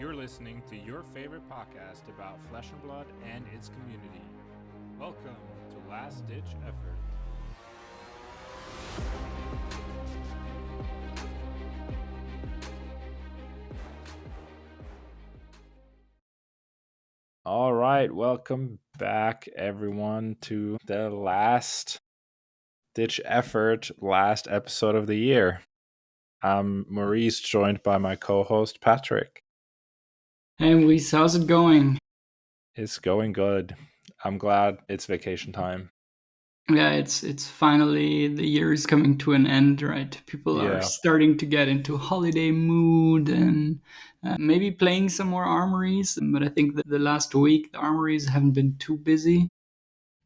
You're listening to your favorite podcast about Flesh and Blood and its community. Welcome to Last Ditch Effort. All right, welcome back, everyone, to the Last Ditch Effort, last episode of the year. I'm Maurice, joined by my co-host, Patrick. Hey, Maurice, how's it going? It's going good. I'm glad it's vacation time. Yeah, it's finally the year is coming to an end, right? People are starting to get into holiday mood and maybe playing some more armories. But I think that the last week the armories haven't been too busy.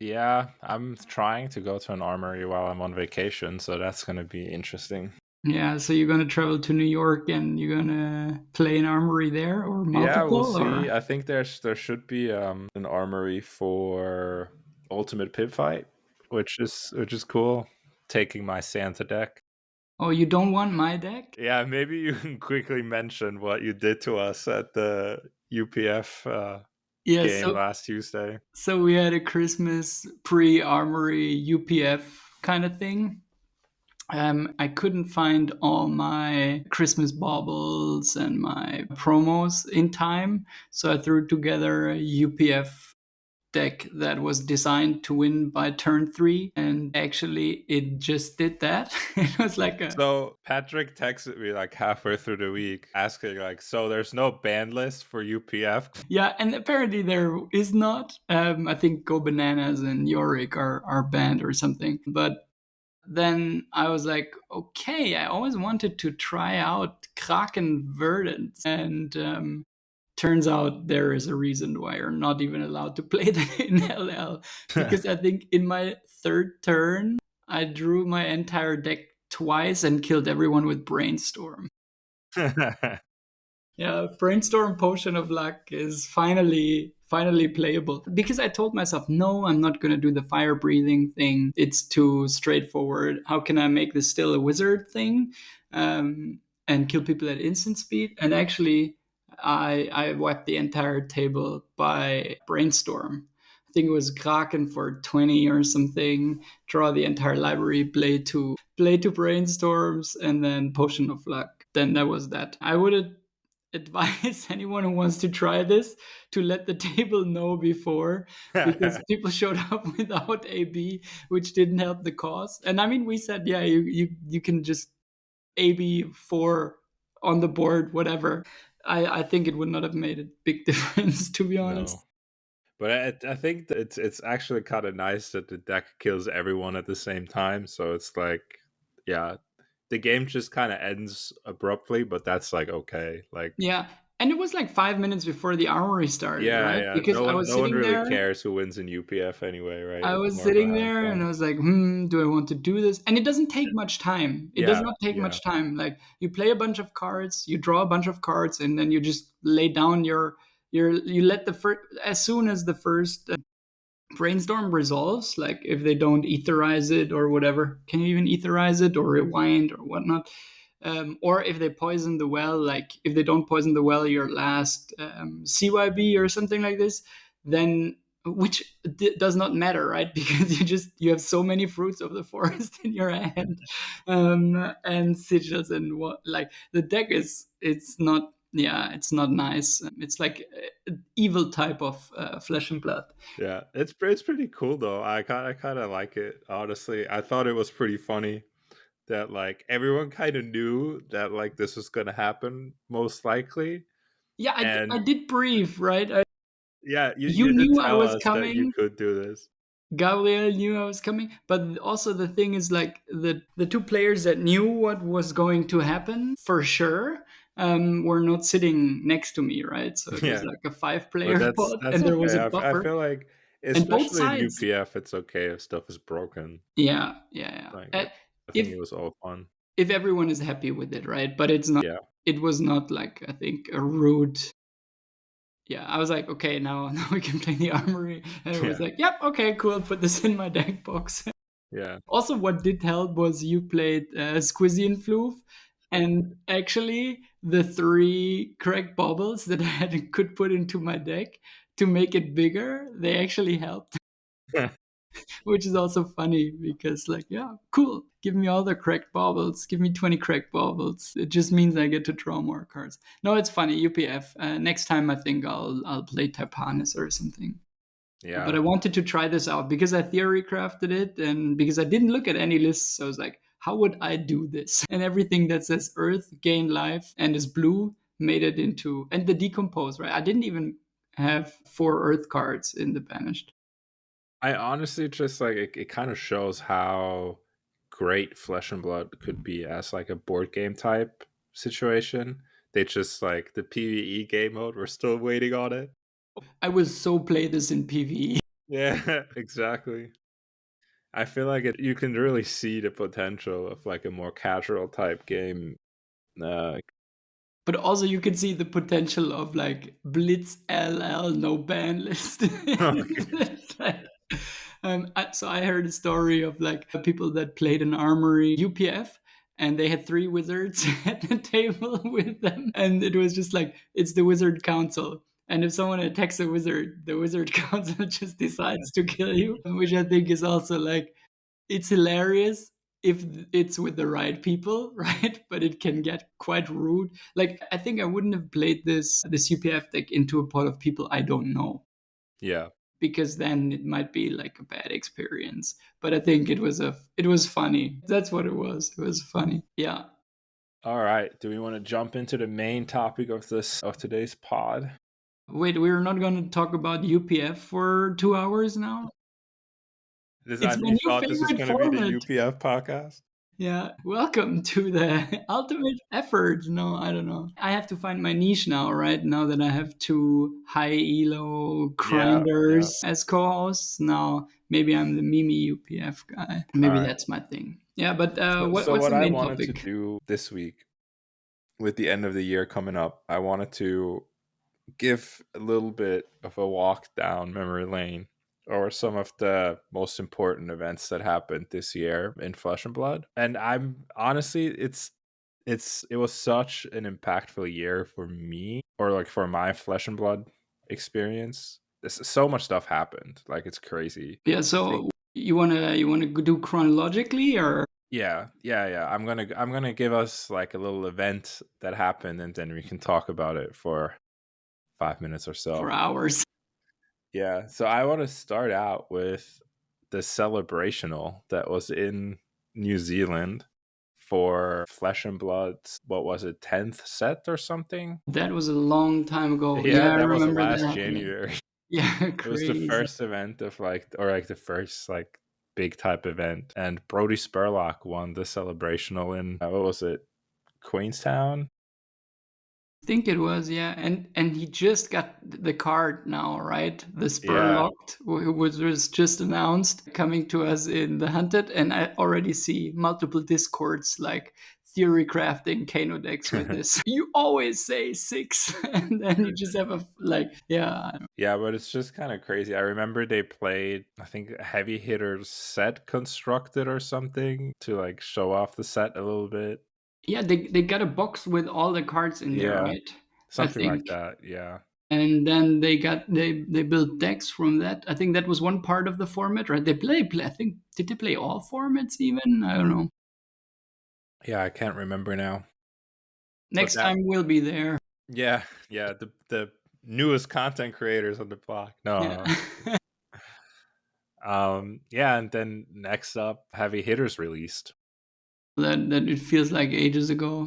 Yeah, I'm trying to go to an armory while I'm on vacation, so that's going to be interesting. Yeah, so you're gonna travel to New York and you're gonna play an armory there or multiple? Yeah, we'll see. I think there should be an armory for Ultimate Pit Fight, which is cool. Taking my Santa deck. Oh, you don't want my deck? Yeah, maybe you can quickly mention what you did to us at the UPF game last Tuesday. So we had a Christmas pre-armory UPF kind of thing. I couldn't find all my Christmas baubles and my promos in time, so I threw together a UPF deck that was designed to win by turn 3, and actually it just did that. It was like So Patrick texted me like halfway through the week asking like, so there's no ban list for UPF? Yeah, and apparently there is not. I think Go Bananas and Yorick are banned or something, but then I was like, okay, I always wanted to try out Kraken Verdant. And turns out there is a reason why you're not even allowed to play that in LL. Because I think in my third turn, I drew my entire deck twice and killed everyone with Brainstorm. Yeah, Brainstorm Potion of Luck is finally playable. Because I told myself, no, I'm not going to do the fire breathing thing. It's too straightforward. How can I make this still a wizard thing and kill people at instant speed? And actually, I wiped the entire table by Brainstorm. I think it was Kraken for 20 or something. Draw the entire library, play two Brainstorms, and then Potion of Luck. Then that was that. I would advise anyone who wants to try this to let the table know before, because people showed up without AB, which didn't help the cause. And I mean, we said, yeah, you can just AB 4 on the board, whatever. I think it would not have made a big difference, to be honest. No. But I think that it's actually kind of nice that the deck kills everyone at the same time. So it's like, yeah, the game just kind of ends abruptly, but that's like okay. Like, yeah, and it was like 5 minutes before the armory started, right? Yeah. Because no I was one sitting really there. cares who wins in UPF anyway, right? I was sitting there and I was like, do I want to do this? And it doesn't take much time. It does not take much time. Like, you play a bunch of cards, you draw a bunch of cards, and then you just lay down you let the first, as soon as the first Brainstorm resolves, like if they don't etherize it or whatever. Can you even etherize it or rewind or whatnot? Or if they poison the well, like if they don't poison the well, your last CYB or something like this, then, which does not matter, right? Because you have so many fruits of the forest in your hand, and sigils and what, like the deck it's not nice. It's like evil type of Flesh and Blood. Yeah, it's pretty cool though. I kind of like it, honestly. I thought it was pretty funny that like everyone kind of knew that like this was gonna happen most likely. Yeah, I did brief, right? You knew did I tell was us coming. that you could do this. Gabriel knew I was coming, but also the thing is, like, the two players that knew what was going to happen for sure were not sitting next to me, right? So it was like a 5-player pod, and there was a buffer. I feel like, especially in UPF, it's okay if stuff is broken. Yeah. Like, I think it was all fun. If everyone is happy with it, right? But it's not. Yeah. It was not like, I think, a rude. Yeah, I was like, okay, now we can play the armory. And it was like, yep, okay, cool, put this in my deck box. Yeah. Also, what did help was you played Squizzy and Floof, And actually, the 3 cracked baubles that could put into my deck to make it bigger, they actually helped, which is also funny because, like, yeah, cool. Give me all the cracked baubles. Give me 20 cracked baubles. It just means I get to draw more cards. No, it's funny. UPF. Next time, I think I'll play Typanis or something. But Yeah. I wanted to try this out because I theory crafted it and because I didn't look at any lists. So I was like, how would I do this? And everything that says Earth gain life and is blue made it into, and the decompose, right? I didn't even have 4 Earth cards in the banished. I honestly just like it kind of shows how great Flesh and Blood could be as like a board game type situation. They just like the PvE game mode, we're still waiting on it. I will so play this in PvE. Yeah, exactly. I feel like you can really see the potential of like a more casual type game. Uh, But also you can see the potential of like Blitz LL no ban list. It's like, so I heard a story of like people that played an armory UPF and they had 3 wizards at the table with them. And it was just like, it's the wizard council. And if someone attacks a wizard, the wizard council just decides to kill you, which I think is also like, it's hilarious if it's with the right people, right? But it can get quite rude. Like I think I wouldn't have played this UPF deck into a pot of people I don't know yeah. because then it might be like a bad experience. But I think it was funny. That's what it was. It was funny. Yeah. All right. Do we want to jump into the main topic of today's pod? Wait, we're not going to talk about UPF for 2 hours now? It's my You new thought this was favorite going to be the format. UPF podcast? Yeah, welcome to the ultimate effort. No, I don't know. I have to find my niche now, right? Now that I have 2 high elo Yeah, yeah. grinders as co-hosts, now maybe I'm the Mimi UPF guy. All Maybe right. that's my thing. Yeah, but So what's what the I main wanted to topic? do this week with the end of the year coming up, I wanted to give a little bit of a walk down memory lane or some of the most important events that happened this year in Flesh and Blood. And I'm honestly it was such an impactful year for me or like for my Flesh and Blood experience. So much stuff happened. Like it's crazy. Yeah, I think so you wanna do chronologically or yeah. I'm gonna give us like a little event that happened and then we can talk about it for 5 minutes or for so. hours? Yeah, so I want to start out with the celebrational that was in New Zealand for Flesh and Blood's, what was it, 10th set or something? That was a long time ago. Yeah, Yeah, I that was remember last that. Yeah, January. yeah, It was the crazy. first event of like, or like the first like big type event. And Brody Spurlock won the celebrational in, what was it, Queenstown? Think it was, yeah, and he just got the card now, right? The Spur Yeah. locked, which was just announced, coming to us in the Hunted, and I already see multiple discords like theory crafting Kano decks with this. You always say 6, and then you just have a like, yeah, Yeah, but it's just kind of crazy. I remember they played, I think, a heavy hitters set constructed or something to like show off the set a little bit. yeah. They got a box with all the cards in there, Yeah, right? I something like think. that. Yeah. And then they built decks from that. I think that was one part of the format, right? They play. I think did they play all formats even? I don't know. Yeah, I can't remember now. But Next that time we'll be there. yeah, the newest content creators on the block. Yeah. No. Yeah, and then next up, Heavy Hitters released. that it feels like ages ago.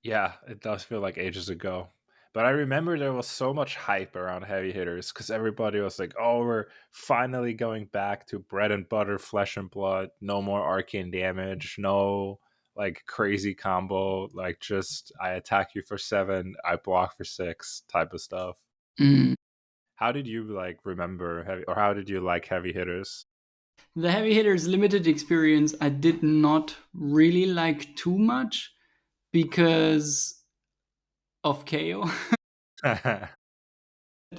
Yeah, it does feel like ages ago. But I remember there was so much hype around heavy hitters because everybody was like, oh, we're finally going back to bread and butter, flesh and blood, no more arcane damage, no like crazy combo, like just I attack you for 7, I block for 6 type of stuff. Mm. How did you like remember heavy, or how did you like heavy hitters? The heavy hitters limited experience I did not really like too much because of KO.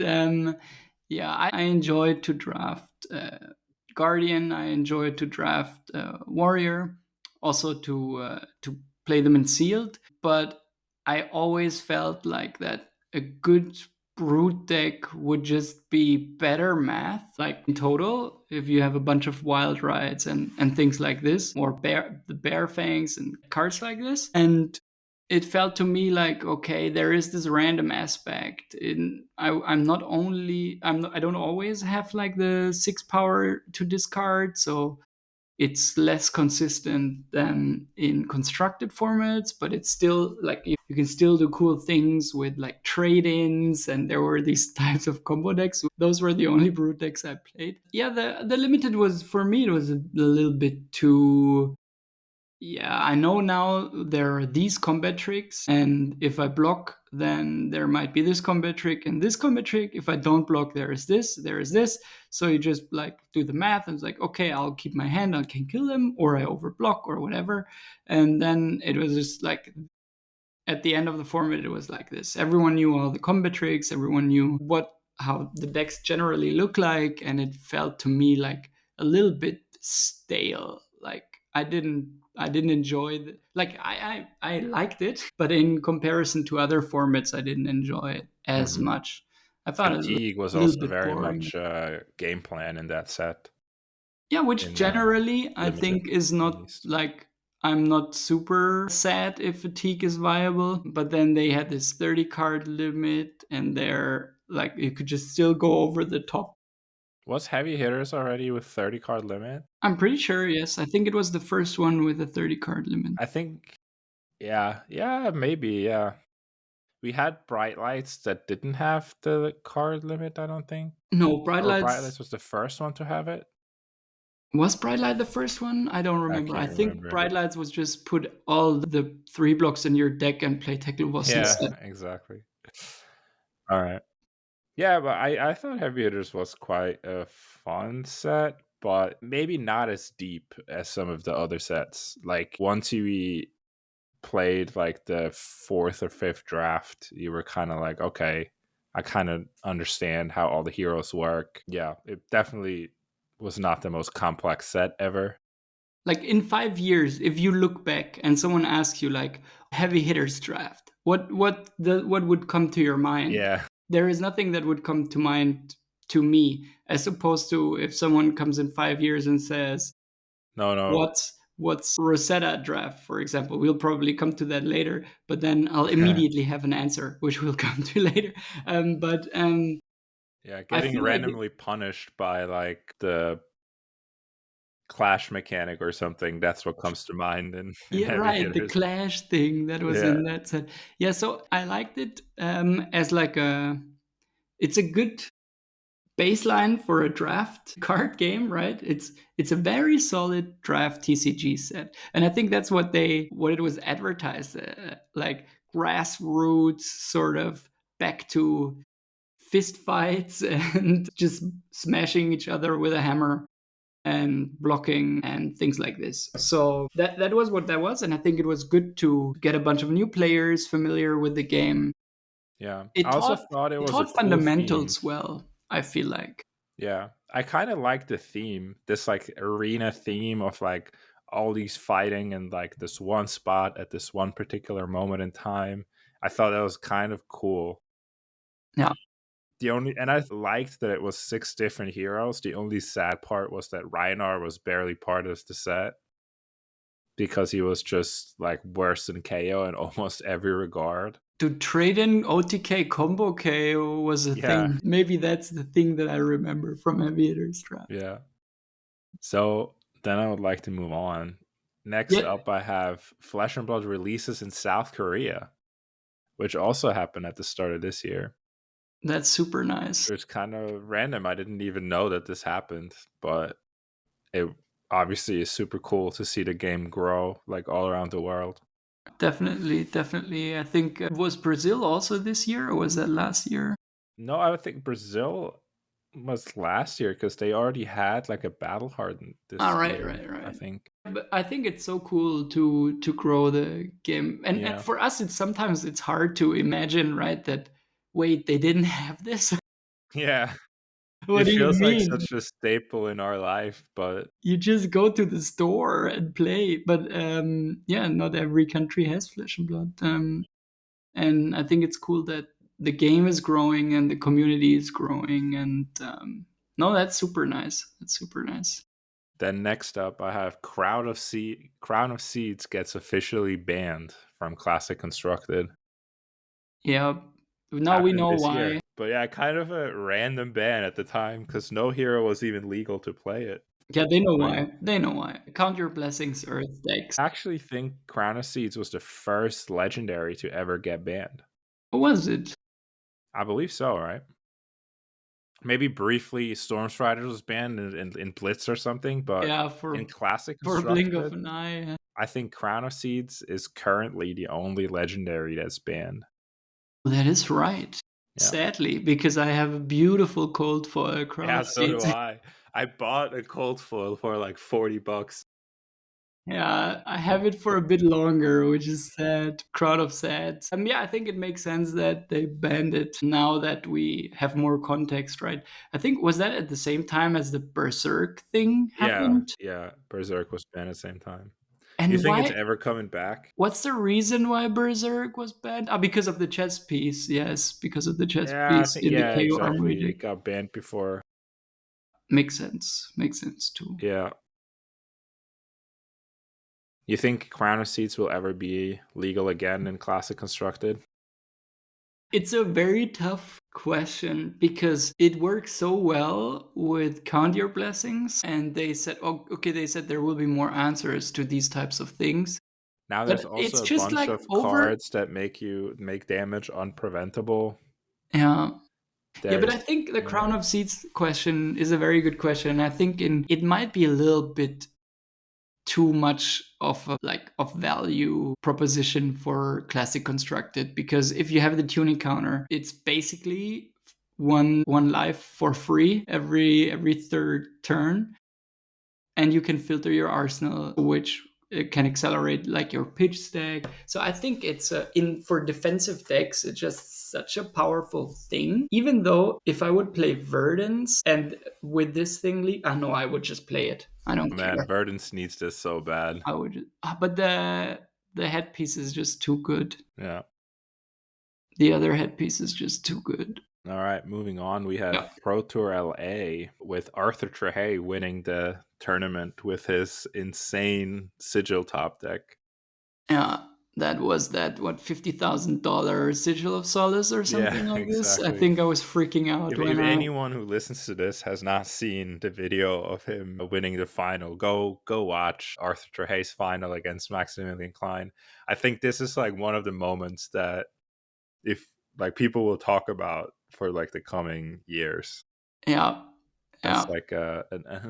um, yeah, I enjoyed to draft Guardian. I enjoyed to draft Warrior. Also to play them in sealed, but I always felt like that a good brute deck would just be better math, like in total, if you have a bunch of wild rides and things like this, or the bear fangs and cards like this. And it felt to me like, okay, there is this random aspect in I don't always have like the 6 power to discard, so it's less consistent than in constructed formats, but it's still like you can still do cool things with like trade-ins, and there were these types of combo decks. Those were the only brute decks I played. Yeah, the limited was, for me, it was a little bit too. Yeah, I know now there are these combat tricks, and if I block, then there might be this combat trick and this combat trick. If I don't block, there is this. So you just like do the math and it's like, okay, I'll keep my hand, I can kill them, or I overblock or whatever. And then it was just like at the end of the format, it was like this. Everyone knew all the combat tricks, everyone knew how the decks generally look like, and it felt to me like a little bit stale. Like I didn't enjoy the, like I liked it, but in comparison to other formats, I didn't enjoy it as Mhm. much. I found it Fatigue was a little also bit very boring. much game plan in that set, Yeah, which in generally I limited think is at not least. like, I'm not super sad if fatigue is viable, but then they had this 30 card limit, and they're like you could just still go over the top. Was heavy hitters already with 30 card limit? I'm pretty sure, yes. I think it was the first one with a 30 card limit. I think, yeah, yeah, maybe, yeah. We had bright lights that didn't have the card limit, I don't think. No, Bright Or bright Lights. lights was the first one to have it. Was Bright Light the first one? I don't I remember. I can't think remember. Bright Lights was just put all the 3 blocks in your deck and play Tekluvos Yeah, instead. exactly. All right. Yeah, but I thought heavy hitters was quite a fun set, but maybe not as deep as some of the other sets. Like once we played like the fourth or fifth draft, you were kind of like, okay, I kind of understand how all the heroes work. Yeah, it definitely was not the most complex set ever. Like in 5 years, if you look back and someone asks you like heavy hitters draft, what would come to your mind? Yeah, There is nothing that would come to mind to me, as opposed to if someone comes in 5 years and says, no, no. what's Rosetta draft, for example. We'll probably come to that later, but then I'll immediately have an answer, which we'll come to later. But Yeah, I getting feel like randomly punished by like the clash mechanic or something, that's what comes to mind in yeah, heavy right, the hitters. clash thing that was Yeah. in that set. Yeah, so I liked it as like it's a good baseline for a draft card game, right? It's a very solid draft TCG set, and I think that's what it was advertised, like grassroots sort of back to fist fights and just smashing each other with a hammer and blocking and things like this. So that was what that was, and I think it was good to get a bunch of new players familiar with the game. Yeah. I It also taught thought it it was a taught cool theme. fundamentals well, I feel like. Yeah. I kind of like the theme, this like arena theme of like all these fighting in like this one spot at this one particular moment in time. I thought that was kind of cool. Yeah. The only and I liked that it was 6 different heroes. The only sad part was that Reinar was barely part of the set because he was just like worse than KO in almost every regard. To trade in OTK combo KO was a Yeah, thing. Maybe that's the thing that I remember from Aviator's draft. yeah. So then I would like to move on. Next Yeah, up, I have Flesh and Blood releases in South Korea, which also happened at the start of this year. that's super nice. It was kind of random. I didn't even know that this happened, but it obviously is super cool to see the game grow like all around the world. Definitely, definitely. I think was Brazil also this year, or was that last year? No, I would think Brazil was last year because they already had like a battle hardened Ah, this right, year, right, I right. think. But I think it's so cool to grow the game, and Yeah. for us, it's sometimes it's hard to imagine, right? That wait, they didn't have this. Yeah. What It do you feels like mean? such a staple in our life, but You just go to the store and play. But yeah, not every country has Flesh and Blood. And I think it's cool that the game is growing and the community is growing. And no, that's super nice. That's super nice. then next up I have Crown of Seeds gets officially banned from Classic Constructed. Yeah. Now we Happened know this why. year. But yeah, kind of a random ban at the time because no hero was even legal to play it. Yeah, they know But yeah. why. They know why. Count your blessings, Earth decks. I actually think Crown of Seeds was the first legendary to ever get banned. What was it? I believe so, right? Maybe briefly Stormstriders was banned in Blitz or something, but Yeah, in Classic for a blink of Constructed, an eye. I think Crown of Seeds is currently the only legendary that's banned. That is right. Yeah. Sadly, because I have a beautiful cold foil crown Yeah, of so do seeds. I. I bought a cold foil for like $40. Yeah, I have it for a bit longer, which is sad. Crowd of sads. Yeah, I think it makes sense that they banned it now that we have more context, right? I think was that at the same time as the Berserk thing Yeah, happened? yeah. Berserk was banned at the same time. You And think it's why? ever coming back? What's the reason why Berserk was banned? Ah, because of the chess piece. Yes, because of the chess Yeah, I piece think in the yeah, KO Armory exactly. deck. It got banned before. Makes sense. Makes sense too. Yeah. You think Crown of Seeds will ever be legal again in Classic Constructed? It's a very tough question because it works so well with Count Your Blessings. And they said, oh, okay, they said there will be more answers to these types of things. Now But there's also it's a just bunch like of over. cards that make damage unpreventable. Yeah. Yeah, but I There's think the yeah. Crown of Seeds question is a very good question. I think it might be a little bit too much of a of value proposition for Classic Constructed, because if you have the tuning counter, it's basically one life for free every third turn, and you can filter your arsenal, which can accelerate like your pitch stack. So I think it's in for defensive decks, it's just such a powerful thing. Even though if I would play Verdance and with this thing, no, I would just play it. I don't Man, care. Verdance needs this so bad. I would, but the headpiece is just too good. Yeah. The other headpiece is just too good. All right, moving on. We have Yeah. Pro Tour LA with Arthur Trehay winning the tournament with his insane Sigil top deck. Yeah, that was that what $50,000 Sigil of Solace or Yeah, something like this. I exactly. think I was freaking out If when I. anyone who listens to this has not seen the video of him winning the final, go watch Arthur Trehay's final against Maximilian Klein. I think this is like one of the moments that if like people will talk about for like the coming years. Yeah, That's yeah. like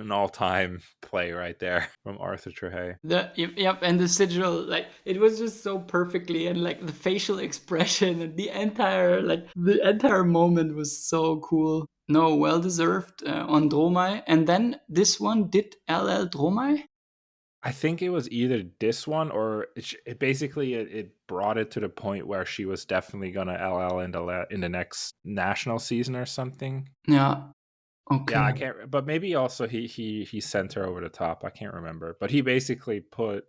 an all-time play right there from Arthur Trehay. Yep, and the sigil, like it was just so perfectly, and like the facial expression and the entire moment was so cool. No, well deserved on Dromai, and then this one did LL Dromai. I think it was either this one or it basically it brought it to the point where she was definitely gonna LL in the next national season or something. Yeah. Yeah, Okay. I can't. But maybe also he sent her over the top. I can't remember. But he basically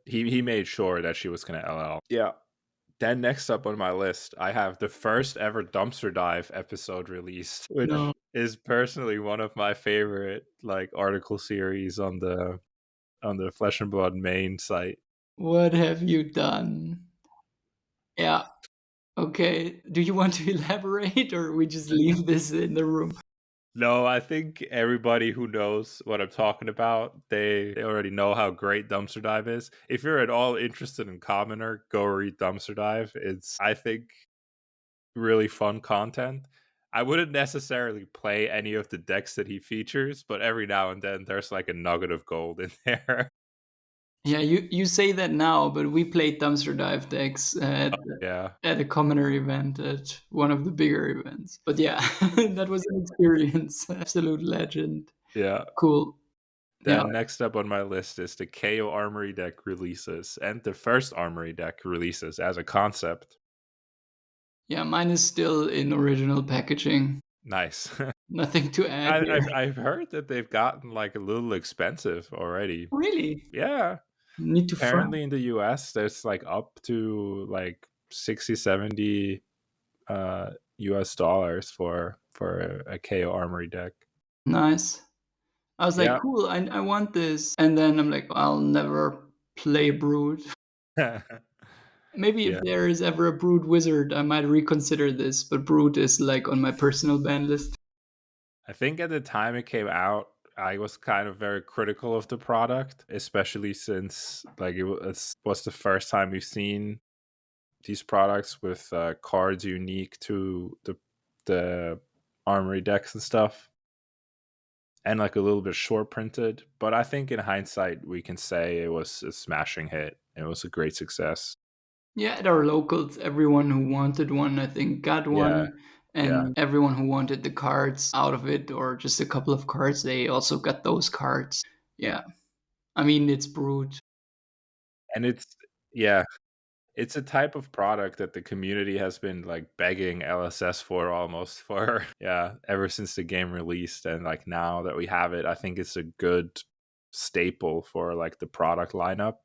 he made sure that she was gonna LL. Yeah. Then next up on my list, I have the first ever dumpster dive episode released, which No. is personally one of my favorite like article series on the Flesh and Blood main site. What have you done? Yeah. Okay. Do you want to elaborate, or we just leave this in the room? No, I think everybody who knows what I'm talking about, they already know how great Dumpster Dive is. If you're at all interested in Commoner, go read Dumpster Dive. It's, I think, really fun content. I wouldn't necessarily play any of the decks that he features, but every now and then there's like a nugget of gold in there. Yeah, you say that now, but we played dumpster dive decks Yeah, at a commoner event at one of the bigger events. But yeah, that was an experience. Absolute legend. yeah. Cool. Yeah. Then next up on my list is the KO Armory deck releases and the first Armory deck releases as a concept. Yeah, mine is still in original packaging. Nice. Nothing to add here. I've heard that they've gotten like a little expensive already. Really? Yeah. Need to front. Apparently in the US there's like up to like 60, 70 US dollars for a KO Armory deck. Nice. I was like, Yeah. cool, I want this. And then I'm like, I'll never play Brood. Maybe if Yeah. there is ever a Brood Wizard, I might reconsider this, but Brood is like on my personal ban list. I think at the time it came out, I was kind of very critical of the product, especially since like was the first time we've seen these products with cards unique to the armory decks and stuff, and like a little bit short printed. But I think in hindsight, we can say it was a smashing hit. It was a great success. Yeah, at our locals, everyone who wanted one, I think, got Yeah, one. yeah, And everyone who wanted the cards out of it, or just a couple of cards, they also got those cards. yeah. Yeah. I mean, it's Brood. And yeah, it's a type of product that the community has been like begging LSS for almost for yeah, ever since the game released. And like now that we have it, I think it's a good staple for like the product lineup.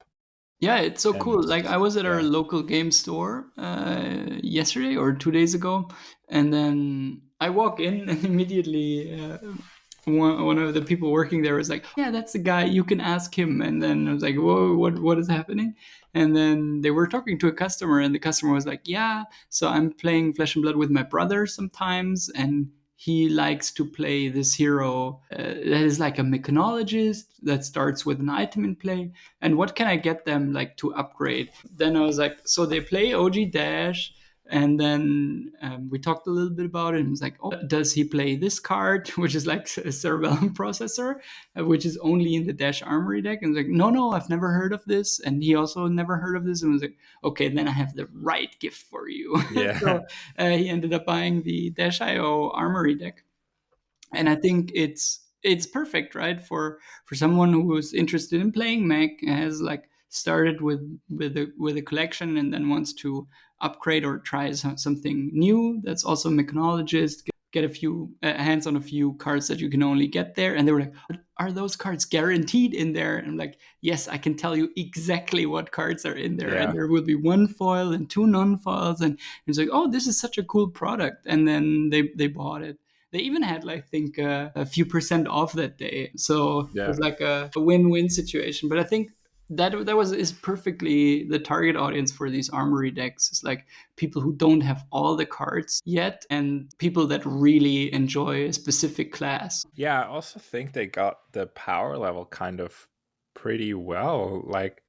Yeah, it's so And cool. Like I was at our yeah, local game store yesterday or 2 days ago, and then I walk in and immediately one of the people working there was like, "Yeah, that's the guy. You can ask him." And then I was like, "Whoa, what is happening?" And then they were talking to a customer, and the customer was like, "Yeah, so I'm playing Flesh and Blood with my brother sometimes, and." He likes to play this hero that is like a mechanologist that starts with an item in play, and what can I get them like to upgrade? Then I was like, so they play OG Dash, and then we talked a little bit about it. And it was like, oh, does he play this card, which is like a cerebellum processor, which is only in the Dash Armory deck? And like, no, no, I've never heard of this, and he also never heard of this. And was like, okay, then I have the right gift for you. yeah, So he ended up buying the Dash IO Armory deck, and I think it's perfect, right, for someone who's interested in playing mech, has like started with a collection and then wants to upgrade or try something new that's also mechanologist, get a few hands on a few cards that you can only get there. And they were like, are those cards guaranteed in there? And I'm like, yes, I can tell you exactly what cards are in there, and yeah, there will be one foil and two non-foils. And it's like, oh, this is such a cool product. And then they bought it. They even had, like, I think, a few percent off that day, so it yeah. was like a win-win situation. But I think that was is perfectly the target audience for these armory decks. It's like people who don't have all the cards yet, and people that really enjoy a specific class. Yeah, I also think they got the power level kind of pretty well. Like,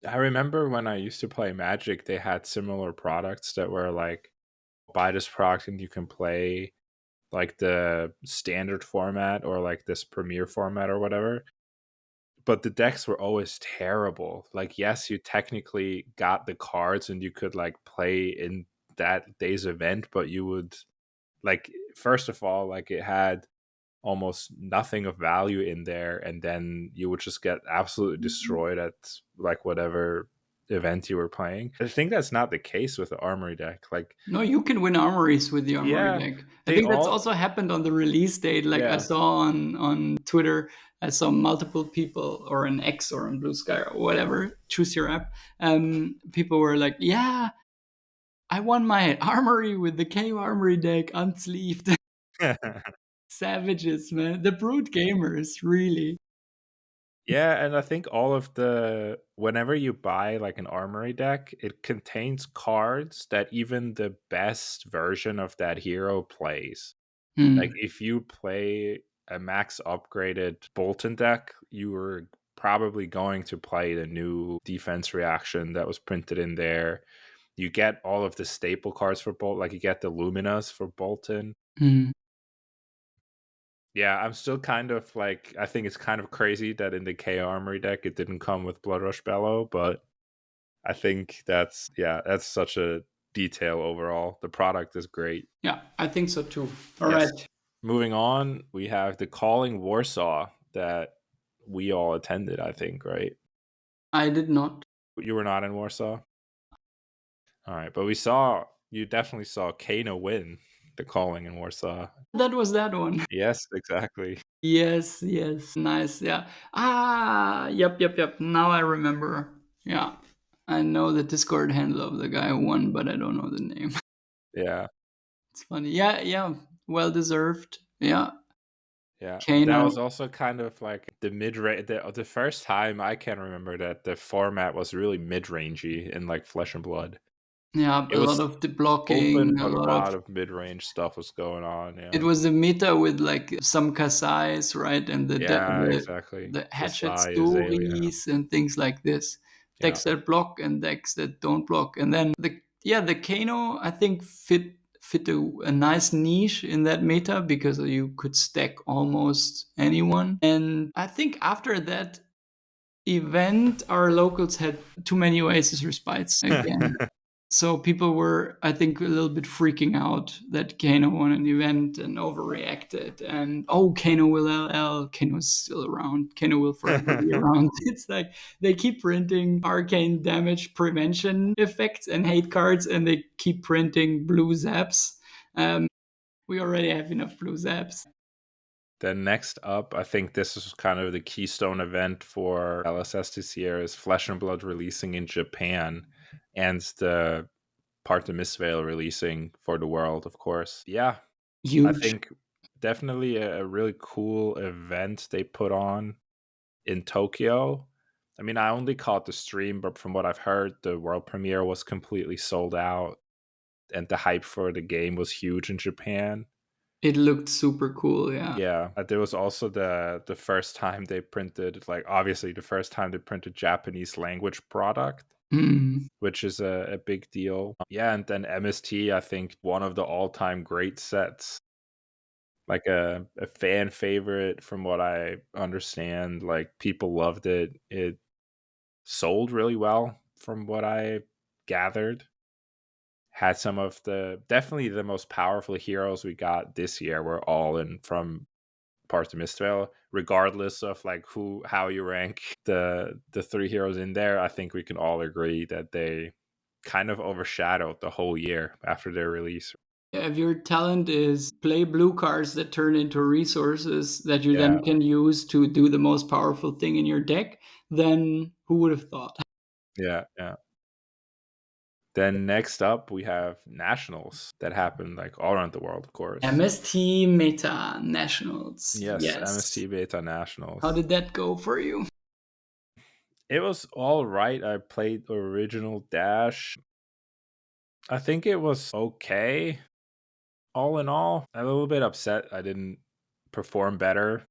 I remember when I used to play Magic, they had similar products that were like, buy this product and you can play like the standard format or like this premier format or whatever. But the decks were always terrible. Like, yes, you technically got the cards and you could like play in that day's event, but you would like, first of all, like it had almost nothing of value in there, and then you would just get absolutely destroyed at like whatever event you were playing. I think that's not the case with the armory deck. Like, No, you can win armories with the armory yeah, deck. I they think that's all, also happened on the release date. Like I yeah, saw on Twitter, I saw multiple people, or on X or on Blue Sky or whatever, choose your app. People were like, "Yeah, I won my armory with the KO Armory deck unsleeved." Savages, man. The brute gamers, really. yeah, and I think all of the whenever you buy like an armory deck, it contains cards that even the best version of that hero plays. Like, Hmm. if you play a max upgraded Bolton deck, you were probably going to play the new defense reaction that was printed in there. You get all of the staple cards for Bolton, like you get the Luminas for Bolton. Hmm. Yeah, I'm still kind of like, I think it's kind of crazy that in the K Armory deck it didn't come with Blood Rush Bellow, but I think that's such a detail overall. The product is great. Yeah, I think so too. All Yes. right. Moving on, we have the Calling Warsaw that we all attended, I think, right? I did not. You were not in Warsaw? All right, but you definitely saw Kano win. the calling in Warsaw. That was that one. Yes, exactly. Yes, yes. Nice. Yeah. Ah, yep, yep, yep. Now I remember. Yeah. I know the Discord handle of the guy who won, but I don't know the name. Yeah, It's funny. Yeah, yeah. Well deserved. Yeah. yeah. That Kano. was also kind of like the mid range. The first time I can remember that the format was really mid rangey in like Flesh and Blood. Yeah, It a lot was of the blocking, open, a but a lot lot of of mid range stuff was going on. it Yeah, was a meta with like some Kasais, right? And yeah, exactly. the The hatchet Sai Azalea. stories and things like this. Yeah, Decks that block and decks that don't block. And then the Kano I think fit a nice niche in that meta because you could stack almost anyone. And I think after that event our locals had too many Oasis respites again. So people were, I think, a little bit freaking out that Kano won an event and overreacted. And oh, Kano will LL. Kano's still around. Kano will forever be around. It's like they keep printing arcane damage prevention effects and hate cards, and they keep printing blue zaps. We already have enough blue zaps. Then next up, I think this is kind of the keystone event for LSS this year is Flesh and Blood releasing in Japan and the Part of Mistveil releasing for the world, of course. Yeah, I Huge. think definitely a really cool event they put on in Tokyo. I mean, I only caught the stream, but from what I've heard, the world premiere was completely sold out and the hype for the game was huge in Japan. It looked super cool. Yeah. Yeah, there was also the first time they printed, like obviously the first time they printed Japanese language product, Mm. which is a big deal. Yeah, and then MST, I think one of the all-time great sets, like a fan favorite from what I understand. Like people loved it. It sold really well from what I gathered. Had some of the definitely the most powerful heroes we got this year were all in from Part of Mistral, regardless of like how you rank the three heroes in there. I think we can all agree that they kind of overshadowed the whole year after their release. If your talent is play blue cards that turn into resources that you Yeah, then can use to do the most powerful thing in your deck, then who would have thought? yeah, yeah. Then next up we have nationals that happen like all around the world, of course. MST Meta Nationals. Yes, Yes. MST Beta Nationals. How did that go for you? It was all right. I played original Dash. I think it was okay. All in all, I'm a little bit upset I didn't perform better.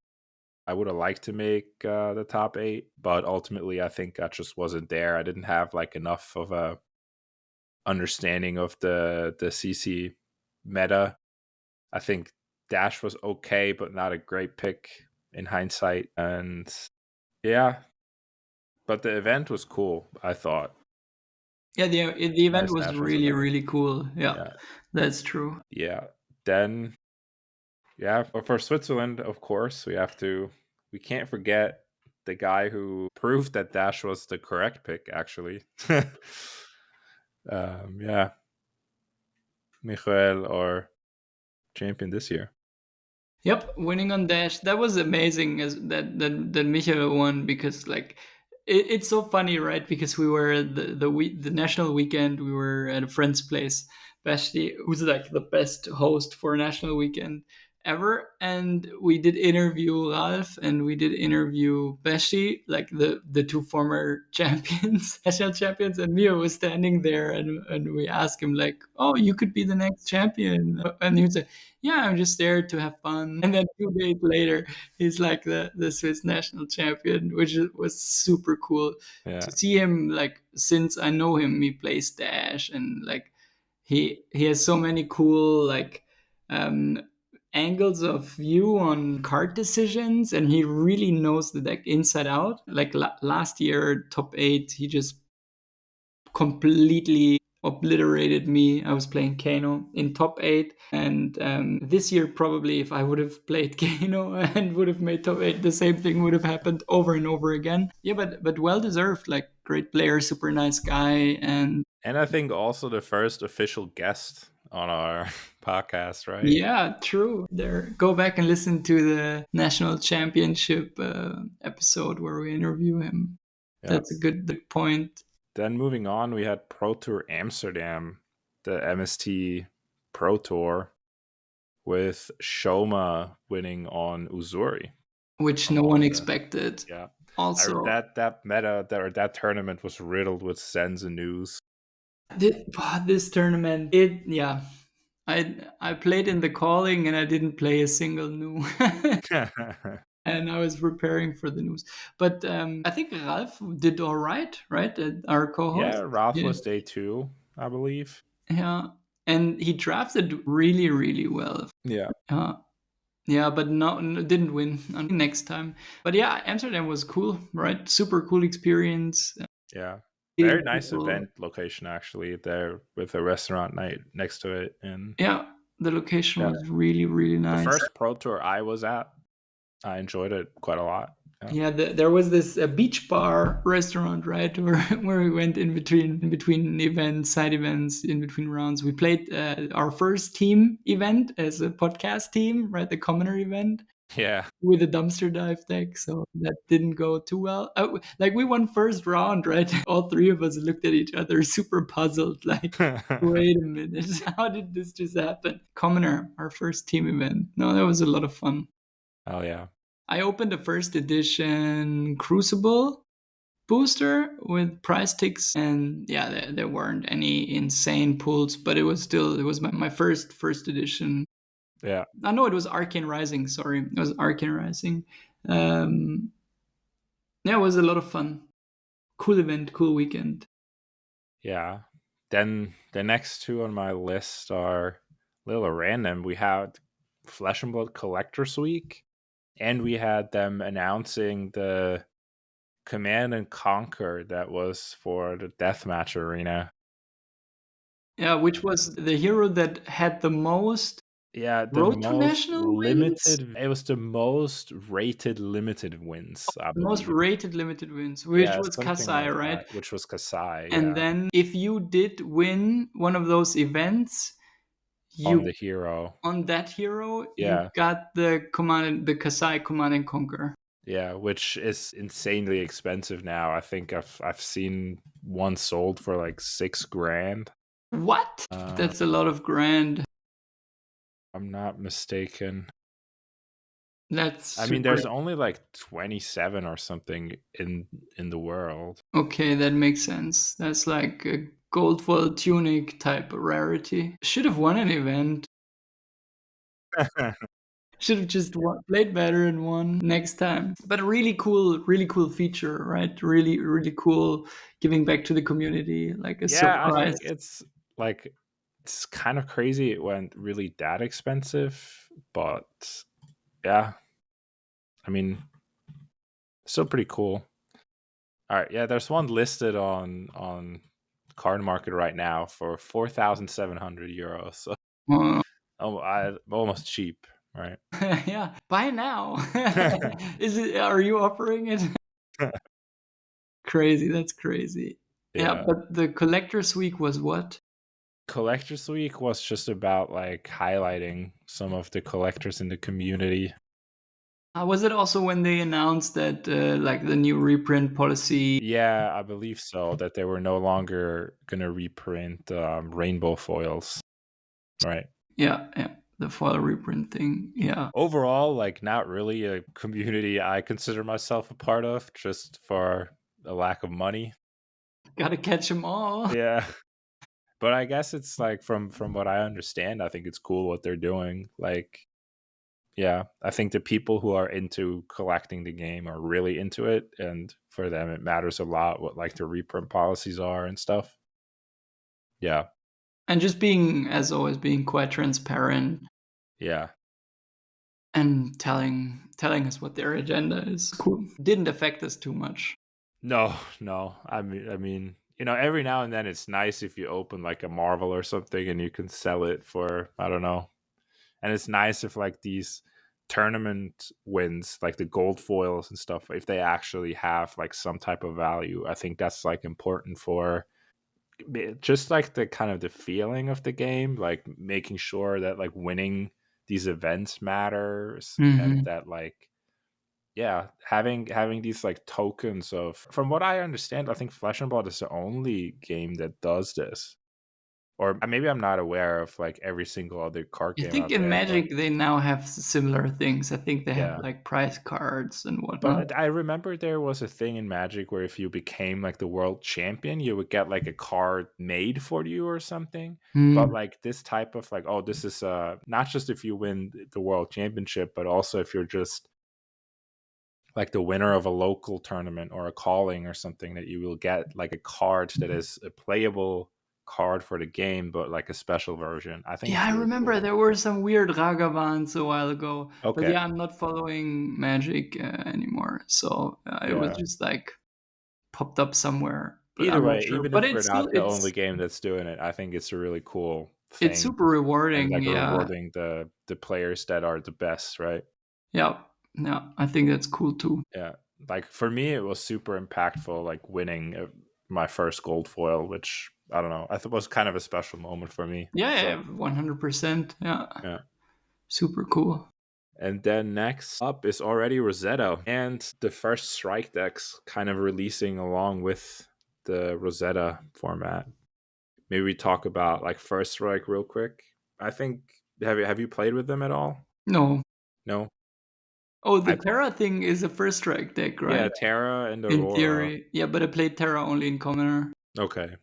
I would have liked to make the top 8, but ultimately I think I just wasn't there. I didn't have like enough of a understanding of the CC meta. I think Dash was okay, but not a great pick in hindsight. And yeah, but the event was cool, I thought. Yeah, the event Nice was nationals really, event. really cool. Yeah, Yeah. that's true. Yeah. Then yeah, but for Switzerland, of course, we can't forget the guy who proved that Dash was the correct pick, actually. Yeah, Michael, our champion this year. Yep, winning on Dash. That was amazing as that Michael won because like it's so funny, right? Because we were at the national weekend, we were at a friend's place, Basti, who's like the best host for a national weekend ever. And we did interview Ralph and we did interview Basti, like the two former champions, national champions, and Mio was standing there and we asked him like, oh, you could be the next champion. And he would say, yeah, I'm just there to have fun. And then 2 days later, he's like the Swiss national champion, which was super cool Yeah, to see him. Like since I know him, he plays Dash, and like he has so many cool like um, angles of view on card decisions, and he really knows the deck inside out. Like last year, top 8, he just completely obliterated me. I was playing Kano in top 8, and this year probably if I would have played Kano and would have made top 8, the same thing would have happened over and over again. Yeah, but well deserved. Like great player, super nice guy, and and I think also the first official guest on our podcast, right? Yeah, true. There, go back and listen to the national championship episode where we interview him. Yeah. That's a good point. Then moving on, we had Pro Tour Amsterdam, the MST Pro Tour, with Shoma winning on Uzuri. Which no Among one the, expected. yeah, Also, that tournament was riddled with sends and news. this tournament, I played in the calling and I didn't play a single new. And I was preparing for the news. But I think Ralph did all right, right? Our Yeah, co-host. Ralph Yeah. was day 2, I believe. Yeah. And he drafted really, really well. Yeah, Yeah, but didn't win next time. But yeah, Amsterdam was cool, right? Super cool experience. yeah. Meeting Very nice people. event location actually there with a restaurant night next to it. And Yeah, the location yeah, was really, really the nice. first Pro Tour I was at, I enjoyed it quite a lot. Yeah. Yeah, there was this beach bar restaurant, right, where we went in between events, side events, in between rounds. We played our first team event as a podcast team, right, the commoner event Yeah. with a dumpster dive deck. So that didn't go too well. Like we won first round, right? All three of us looked at each other, super puzzled, like, wait a minute, how did this just happen? Commoner, our first team event. No, that was a lot of fun. Oh yeah. I opened the first edition Crucible booster with prize ticks, and yeah, there weren't any insane pulls, but it was my first edition. Yeah. I know it was Arcane Rising. Sorry, it was Arcane Rising. Um, yeah, it was a lot of fun. Cool event, cool weekend. Yeah. Then the next two on my list are a little random. We had Flesh and Blood Collectors Week, and we had them announcing the Command and Conquer that was for the Deathmatch Arena. Yeah, which was the hero that had the most Yeah, the road to most national wins? limited. It was the most rated limited wins, I The most believe. rated limited wins, which Yeah, was something Kasai, like right? that, which was Kasai. And Yeah, then if you did win one of those events, on the you hero. on that hero, you Yeah, got the Kasai Command and Conquer. yeah, which is insanely expensive now. I think I've seen one sold for like $6,000. What? That's a lot of grand. I'm not mistaken. That's I mean, super. there's only like 27 or something in the world. Okay, that makes sense. That's like a gold foil tunic type of rarity. Should have won an event. Should have just played better and won next time. But a really cool feature, right? Really, really cool giving back to the community, like a Yeah, I surprise. think it's kind of crazy it went really that expensive, but yeah, I mean, still pretty cool. All right, yeah, there's one listed on card market right now for 4,700 euros. So Uh, almost cheap, right? yeah, buy now. Is it? Are you offering it? Crazy. That's crazy. Yeah, Yeah. but the collector's week was what? Collectors Week was just about like highlighting some of the collectors in the community. Was it also when they announced that like the new reprint policy? Yeah, I believe so. That they were no longer gonna reprint rainbow foils, right? Yeah, yeah, the foil reprint thing. Yeah, Overall, like not really a community I consider myself a part of, just for a lack of money. gotta catch them all. Yeah. But I guess it's like from what I understand, I think it's cool what they're doing. Like, yeah, I think the people who are into collecting the game are really into it, and for them it matters a lot what like the reprint policies are and stuff. Yeah. And just being, as always, being quite transparent Yeah. and telling us what their agenda is. Cool. Didn't affect us too much. No, no. You know, every now and then it's nice if you open like a Marvel or something and you can sell it for, I don't know. And it's nice if like these tournament wins, like the gold foils and stuff, if they actually have like some type of value. I think that's like important for just like the kind of the feeling of the game, like making sure that like winning these events matters, and Hmm. that like yeah, having these like tokens of, from what I understand, I think Flesh and Blood is the only game that does this. Or maybe I'm not aware of like every single other card I game think out in there, but Magic they now have similar things. I think they have yeah. like prize cards and whatnot. But I remember there was a thing in Magic where if you became like the world champion, you would get like a card made for you or something. But Hmm. like this type of like, oh, this is not just if you win the world championship, but also if you're just like the winner of a local tournament or a calling or something, that you will get like a card that is a playable card for the game, but like a special version. I think Yeah, it's I really remember cool. there were some weird Ragavans a while ago, but Okay. yeah, I'm not following Magic anymore, so it was Yeah. just like popped up somewhere, but Either I'm not way, sure. even But if we're it's still not the only game that's doing it, I think it's a really cool it's thing, super and rewarding. like Yeah, rewarding the players that are the best, right? yeah, yeah. I think that's cool too. Yeah. Like for me, it was super impactful, like winning my first gold foil, which I don't know, I thought was kind of a special moment for me. Yeah, So yeah, 100%. Yeah, yeah. super cool. And then next up is already Rosetta, and the first strike decks kind of releasing along with the Rosetta format. Maybe we talk about like first strike real quick. I think, have you played with them at all? No. No. Oh, the I Terra thing is a first strike deck, Yeah, right? Terra and In Aurora. theory. Yeah, but I played Terra only in Commoner. Okay.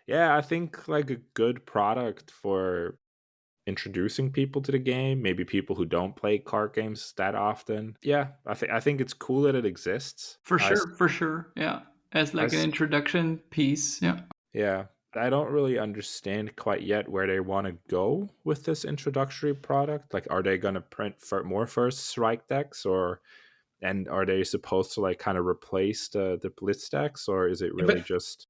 Yeah, I think like a good product for introducing people to the game, maybe people who don't play card games that often. Yeah, I think it's cool that it exists. For sure, for sure. Yeah. As I like an s- introduction piece. Yeah. yeah, I don't really understand quite yet where they want to go with this introductory product. Like, are they going to print for more first strike decks, or and are they supposed to like kind of replace the blitz decks, or is it really But just?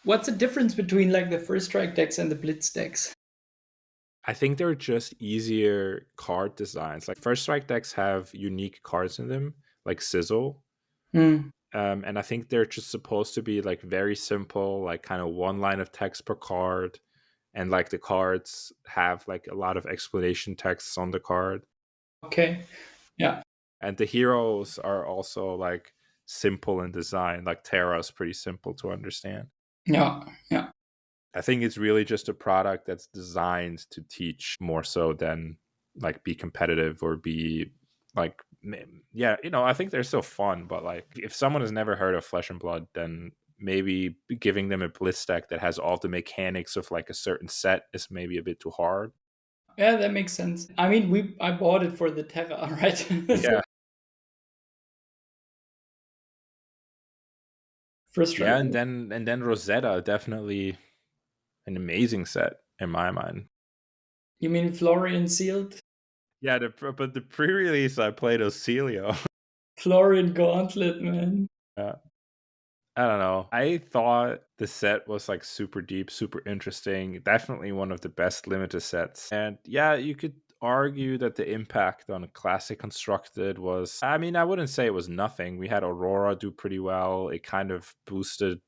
what's the difference between like the first strike decks and the blitz decks? I think they're just easier card designs. Like first strike decks have unique cards in them, like Sizzle. Hmm. And I think they're just supposed to be like very simple, like kind of one line of text per card. And like the cards have like a lot of explanation texts on the card. Okay. Yeah. And the heroes are also like simple in design. Like Terra is pretty simple to understand. Yeah. Yeah. I think it's really just a product that's designed to teach more so than like be competitive or be like, yeah, I think they're still fun, but like if someone has never heard of Flesh and Blood, then maybe giving them a blitz deck that has all the mechanics of like a certain set is maybe a bit too hard. Yeah, that makes sense. I mean, I bought it for the Terra, right? Yeah. First strike. Yeah, and then Rosetta, definitely an amazing set in my mind. You mean Florian sealed? Yeah, but the pre-release I played Ocelio. Florian Gauntlet, man. Yeah. I don't know. I thought the set was like super deep, super interesting. Definitely one of the best limited sets. And yeah, you could argue that the impact on Classic Constructed was, I mean, I wouldn't say it was nothing. We had Aurora do pretty well. It kind of boosted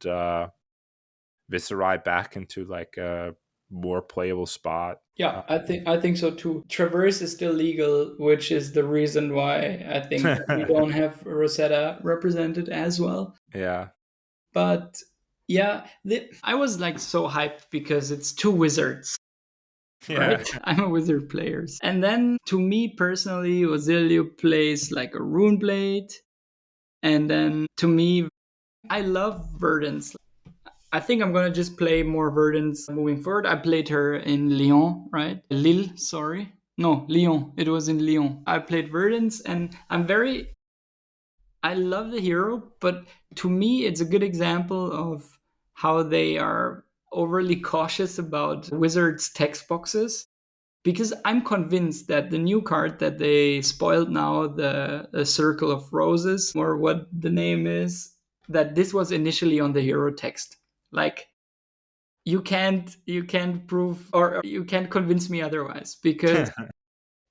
Viserai back into like a more playable spot. Yeah, I think so too. Traverse is still legal, which is the reason why I think that we don't have Rosetta represented as well. Yeah. But yeah, I was like so hyped because it's two wizards, right? Yeah. I'm a wizard player. And then to me personally, Ozilio plays like a rune blade. And then to me, I love Verdance. I think I'm gonna just play more Verdance moving forward. I played her in Lyon, right? Lille, sorry. No, Lyon. It was in Lyon. I played Verdance and I love the hero, but to me it's a good example of how they are overly cautious about Wizards text boxes. Because I'm convinced that the new card that they spoiled now, the Circle of Roses, or what the name is, that this was initially on the hero text. Like you can't prove or you can't convince me otherwise because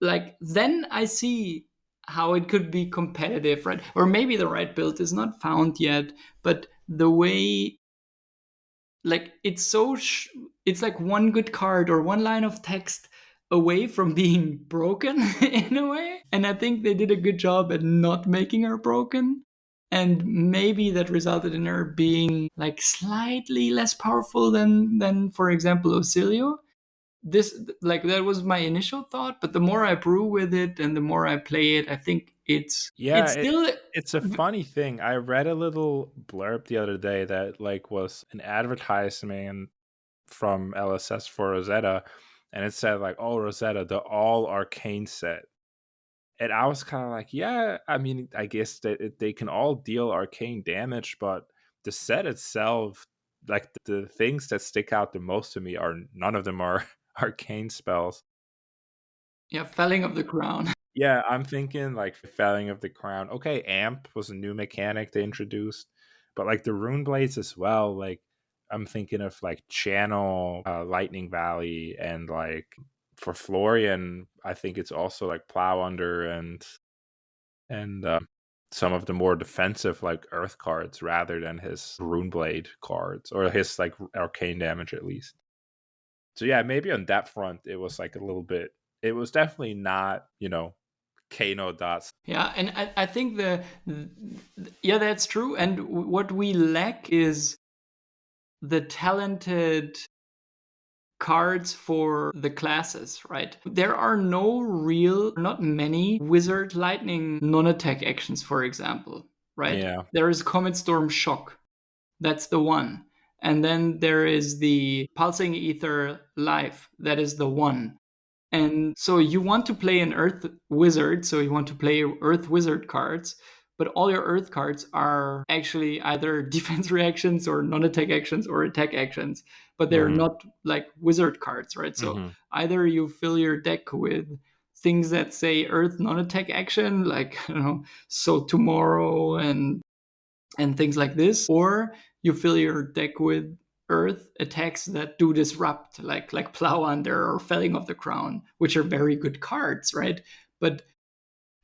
like then I see how it could be competitive, right? Or maybe the right build is not found yet, but the way like it's like one good card or one line of text away from being broken in a way. And I think they did a good job at not making her broken. And maybe that resulted in her being like slightly less powerful than for example Ocilio. This, like, that was my initial thought, but the more I brew with it and the more I play it, I think Yeah, it's still it's a funny thing. I read a little blurb the other day that like was an advertisement from LSS for Rosetta, and it said like, "Oh, Rosetta, the all arcane set." And I was kind of like, yeah, I mean, I guess that they can all deal arcane damage, but the set itself, like the things that stick out the most to me are none of them are arcane spells. yeah, felling of the crown. Yeah, I'm thinking like Felling of the Crown. Okay, Amp was a new mechanic they introduced, but like the Rune Blades as well. Like I'm thinking of like Channel, Lightning Valley, and like for Florian, I think it's also like Plow Under and some of the more defensive like Earth cards rather than his Rune Blade cards or his like arcane damage at least. So yeah, maybe on that front it was like a little bit. It was definitely not Kano dots. Yeah, and I think yeah, that's true. And what we lack is the talented cards for the classes, right? There are not many wizard lightning non-attack actions, for example, right? Yeah. There is Comet Storm Shock. That's the one. And then there is the Pulsing Ether Life. That is the one. And so you want to play an Earth Wizard, so you want to play Earth Wizard cards, but all your Earth cards are actually either defense reactions or non-attack actions or attack actions, but they're Mhm. not like Wizard cards, right? So Mhm. either you fill your deck with things that say Earth non-attack action, like so tomorrow and things like this, or you fill your deck with earth attacks that do disrupt, like Plow Under or Felling of the Crown, which are very good cards, right? But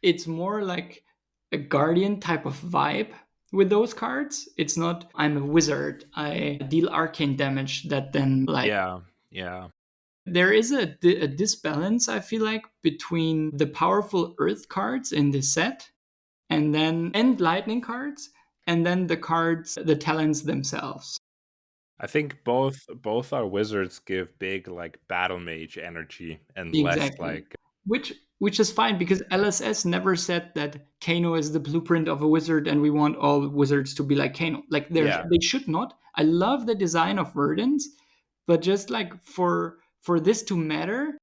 it's more like a guardian type of vibe with those cards. It's not I'm a wizard, I deal arcane damage that then like Yeah. Yeah. there is a disbalance, I feel like, between the powerful earth cards in this set and lightning cards, and then the talents themselves. I think both our wizards give big like battle mage energy and less Exactly. like Which is fine because LSS never said that Kano is the blueprint of a wizard and we want all wizards to be like Kano. Like yeah. they should not. I love the design of Verdance, but just like for this to matter,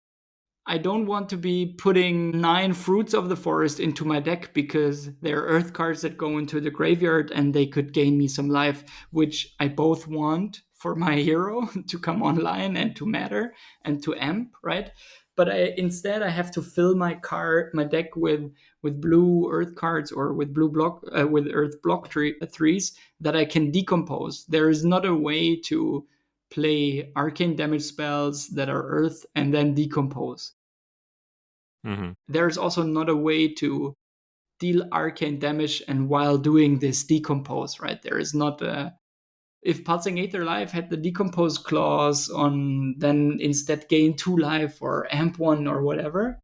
I don't want to be putting 9 fruits of the forest into my deck because they're earth cards that go into the graveyard and they could gain me some life, which I both want for my hero to come online and to matter and to amp, right? But instead I have to fill my deck with blue earth cards or with blue block with earth block threes that I can decompose. There is not a way to play arcane damage spells that are earth and then decompose. Mhm. There's also not a way to deal arcane damage and while doing this decompose, right? There is not a. If Pulsing Aether Life had the decompose clause on, then instead gain 2 life or amp 1 or whatever,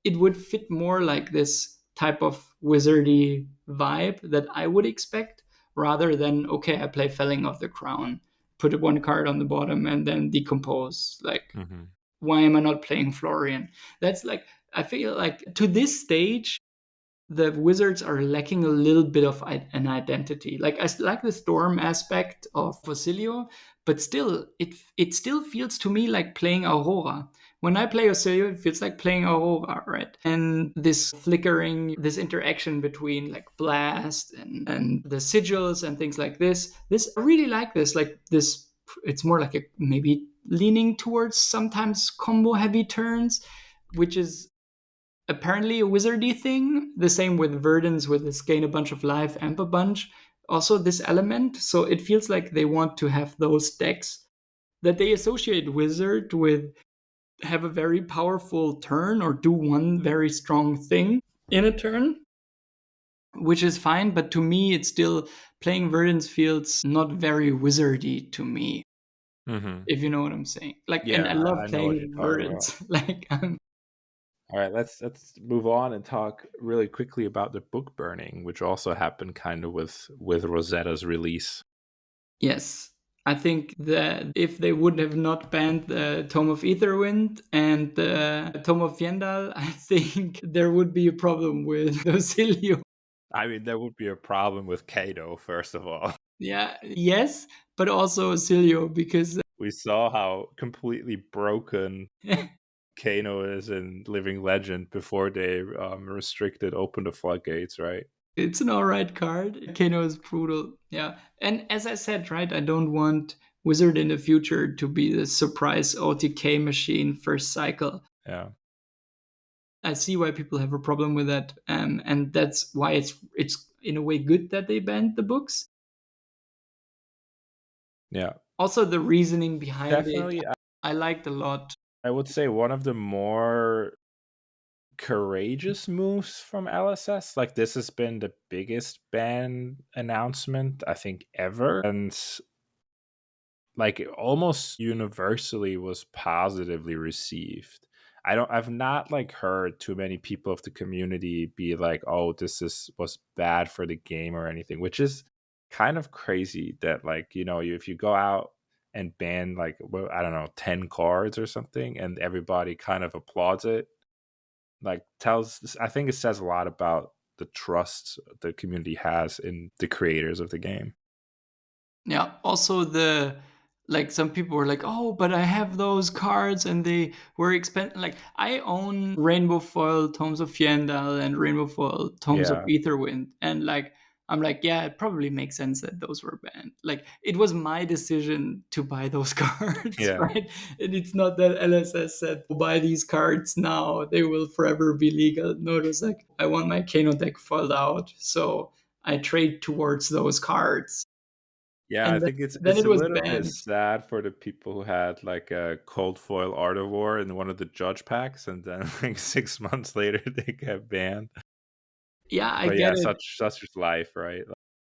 it would fit more like this type of wizardy vibe that I would expect rather than, okay, I play Felling of the Crown, put 1 card on the bottom and then decompose. Like, Mhm. why am I not playing Florian? That's like, I feel like to this stage, the wizards are lacking a little bit of an identity. Like I like the storm aspect of Fosilio, but still, it still feels to me like playing Aurora. When I play Fosilio, it feels like playing Aurora, right? And this flickering, this interaction between like blast and the sigils and things like this. This I really like this. Like this, it's more like a maybe leaning towards sometimes combo heavy turns, which is apparently a wizardy thing. The same with Verdance, with this gain a bunch of life, amp a bunch. Also, this element. So it feels like they want to have those decks that they associate wizard with, have a very powerful turn or do one very strong thing in a turn, which is fine. But to me, it's still playing Verdance feels not very wizardy to me. Mm-hmm. if you know what I'm saying. Like, and Yeah, I love I know what playing you're with talking about. words. Like, All right, let's move on and talk really quickly about the book burning, which also happened kind of with Rosetta's release. yes. I think that if they would have not banned the Tome of Etherwind and the Tome of Yendal, I think there would be a problem with Docilio. I mean, there would be a problem with Kato, first of all. Yeah, yes, but also Cilio because We saw how completely broken Kano is in Living Legend before they restricted Open the Floodgates, right? it's an alright card. Kano is brutal. Yeah. And as I said, right, I don't want Wizard in the future to be the surprise OTK machine first cycle. Yeah, I see why people have a problem with that. And that's why it's in a way good that they banned the books. yeah. Also the reasoning behind it Definitely, I liked a lot. I would say one of the more courageous moves from LSS. Like, this has been the biggest ban announcement, I think, ever. And like, it almost universally was positively received. I've not like heard too many people of the community be like, oh, was bad for the game or anything, which is kind of crazy that, like, if you go out and ban like, well, I don't know, 10 cards or something, and everybody kind of applauds it, like, I think it says a lot about the trust the community has in the creators of the game. Yeah. Also, the like some people were like, "Oh, but I have those cards, and they were expensive." Like I own Rainbow Foil Tomes of Fiendal and Rainbow Foil Tomes of Yeah, Etherwind, and like I'm like, yeah, it probably makes sense that those were banned. Like it was my decision to buy those cards, yeah. right? And it's not that LSS said, "Buy these cards now; they will forever be legal." No, it was like, I want my Kano deck foiled out, so I trade towards those cards Yeah, I and think it's then it's it a was little bit banned. sad for the people who had like a cold foil Art of War in one of the judge packs, and then like 6 months later they get banned. Yeah, I But get yeah, it. such is life, right?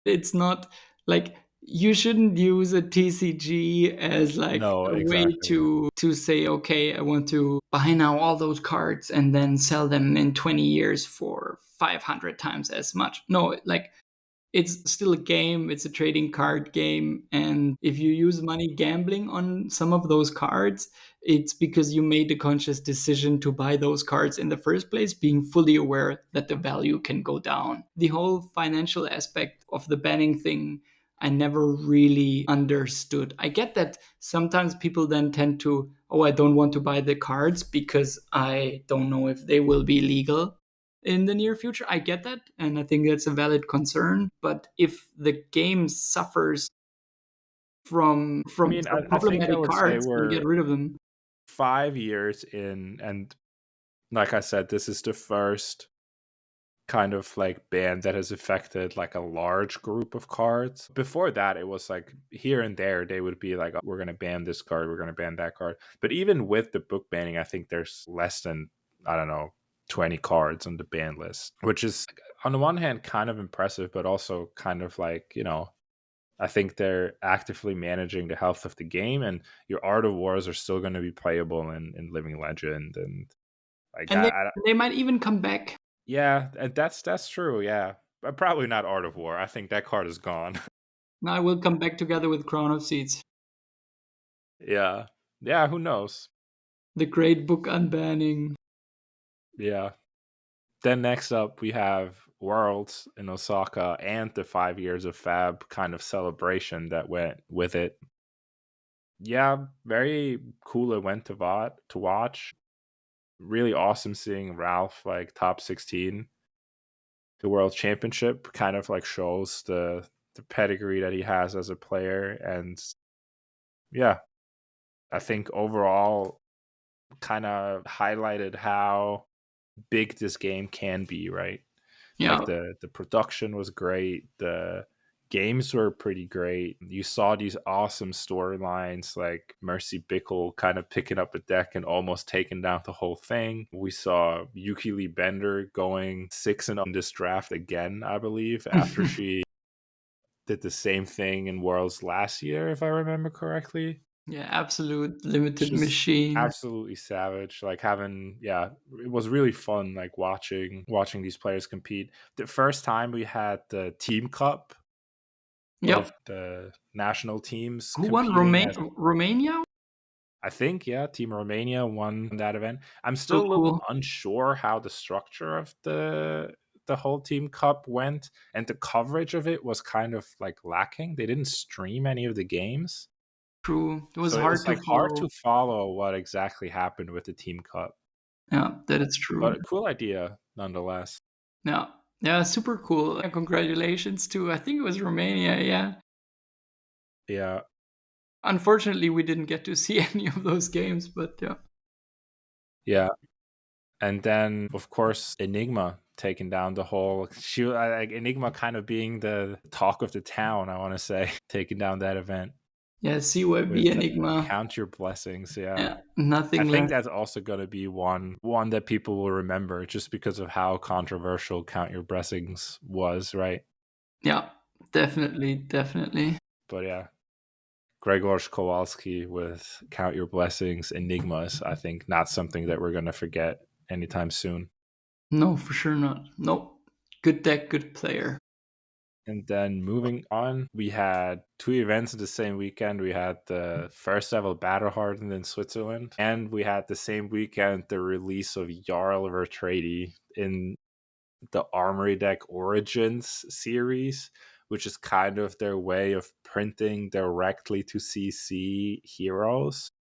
It's not like you shouldn't use a TCG as like No, a way exactly. to say, okay, I want to buy now all those cards and then sell them in 20 years for 500 times as much. No, like it's still a game, it's a trading card game, and if you use money gambling on some of those cards, it's because you made the conscious decision to buy those cards in the first place, being fully aware that the value can go down. The whole financial aspect of the banning thing I never really understood. I get that sometimes people then tend to, oh, I don't want to buy the cards because I don't know if they will be legal in the near future. I get that, and I think that's a valid concern. But if the game suffers I from mean, some I think I problematic would say cards, then get we're rid of them. 5 years in, and like I said, this is the first kind of like ban that has affected like a large group of cards. Before that, it was like here and there they would be like, oh, we're going to ban this card, we're going to ban that card. But even with the book banning, I think there's less than, I don't know, 20 cards on the ban list, which is on the one hand kind of impressive, but also kind of like, I think they're actively managing the health of the game, and your Art of Wars are still going to be playable in Living Legend. And like, And they might even come back. yeah, that's true. Yeah, but probably not Art of War. I think that card is gone. Now I will come back together with Crown of Seeds, Yeah, yeah. Who knows? the great book unbanning. Yeah. Then next up we have Worlds in Osaka and the 5 years of FAB kind of celebration that went with it. Yeah, very cool event to watch. Really awesome seeing Ralph like top 16. The World Championship kind of like shows the pedigree that he has as a player, and yeah, I think overall kind of highlighted how big this game can be, right? Like, Yeah. the production was great, the games were pretty great. You saw these awesome storylines like Mercy Bickle kind of picking up a deck and almost taking down the whole thing. We saw Yuki Lee Bender going 6-0 in this draft again, I believe, after she did the same thing in Worlds last year, if I remember correctly. Yeah, absolute It's limited just machine. absolutely savage. Like having, yeah, it was really fun. Like watching these players compete. The first time we had the Team Cup of Yep. the national teams Who won? competing as, Romania? I think, yeah, Team Romania won that event. I'm So still a little cool. unsure how the structure of the whole Team Cup went, and the coverage of it was kind of like lacking. They didn't stream any of the games, True. It was so it hard was to like hard to follow. follow what exactly happened with the Team Cup. Yeah, that is But true. a cool idea nonetheless. Yeah. Yeah, super cool. And congratulations to, I think it was Romania, yeah. Yeah, Unfortunately, we didn't get to see any of those games, but yeah. yeah. And then of course Enigma taking down the whole like Enigma kind of being the talk of the town, I want to say, taking down that event Yeah, CYB with Enigma. Count Your Blessings. Yeah. Yeah, I nothing think less. that's also going to be one that people will remember just because of how controversial Count Your Blessings was, right? Yeah, definitely, definitely. But yeah, Gregor Kowalski with Count Your Blessings, Enigmas, I think not something that we're going to forget anytime soon. No, for sure not. No. Good deck, good player. And then moving on, we had two events in the same weekend. We had the first ever Battle Hardened in Switzerland, and we had the same weekend the release of Jarl Vertrady in the Armory Deck Origins series, which is kind of their way of printing directly to CC heroes,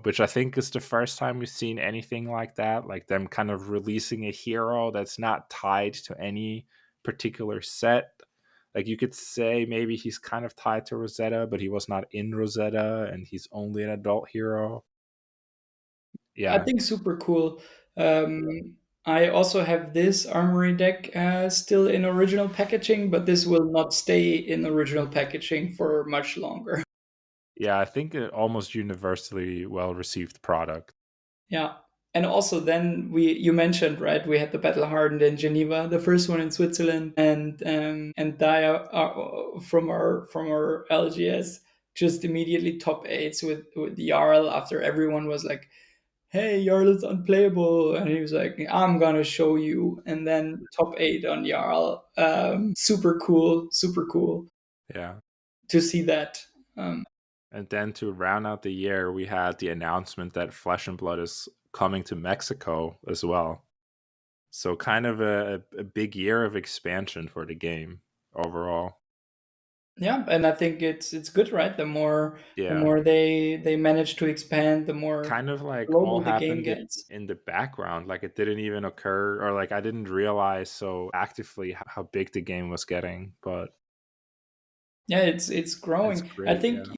which I think is the first time we've seen anything like that, like them kind of releasing a hero that's not tied to any particular set. Like you could say maybe he's kind of tied to Rosetta, but he was not in Rosetta and he's only an adult hero. I Yeah. think super cool. I also have this Armory deck still in original packaging, but this will not stay in original packaging for much longer. Yeah, I think it almost universally well received product. Yeah. And also then you mentioned, right, we had the Battle Hardened in Geneva, the first one in Switzerland, and Daya from our LGS just immediately top eights with Jarl after everyone was like, hey, Jarl is unplayable. And he was like, I'm going to show you. And then top eight on Jarl. Super cool. Super cool Yeah. to see that. And then to round out the year, we had the announcement that Flesh and Blood is coming to Mexico as well. So kind of a big year of expansion for the game overall. Yeah, and I think it's good, right? The Yeah. more they manage to expand, the more Kind of like all global the game happened gets. in the background. Like it didn't even occur, or like I didn't realize so actively how big the game was getting, but Yeah, it's it's growing. I great. think Yeah.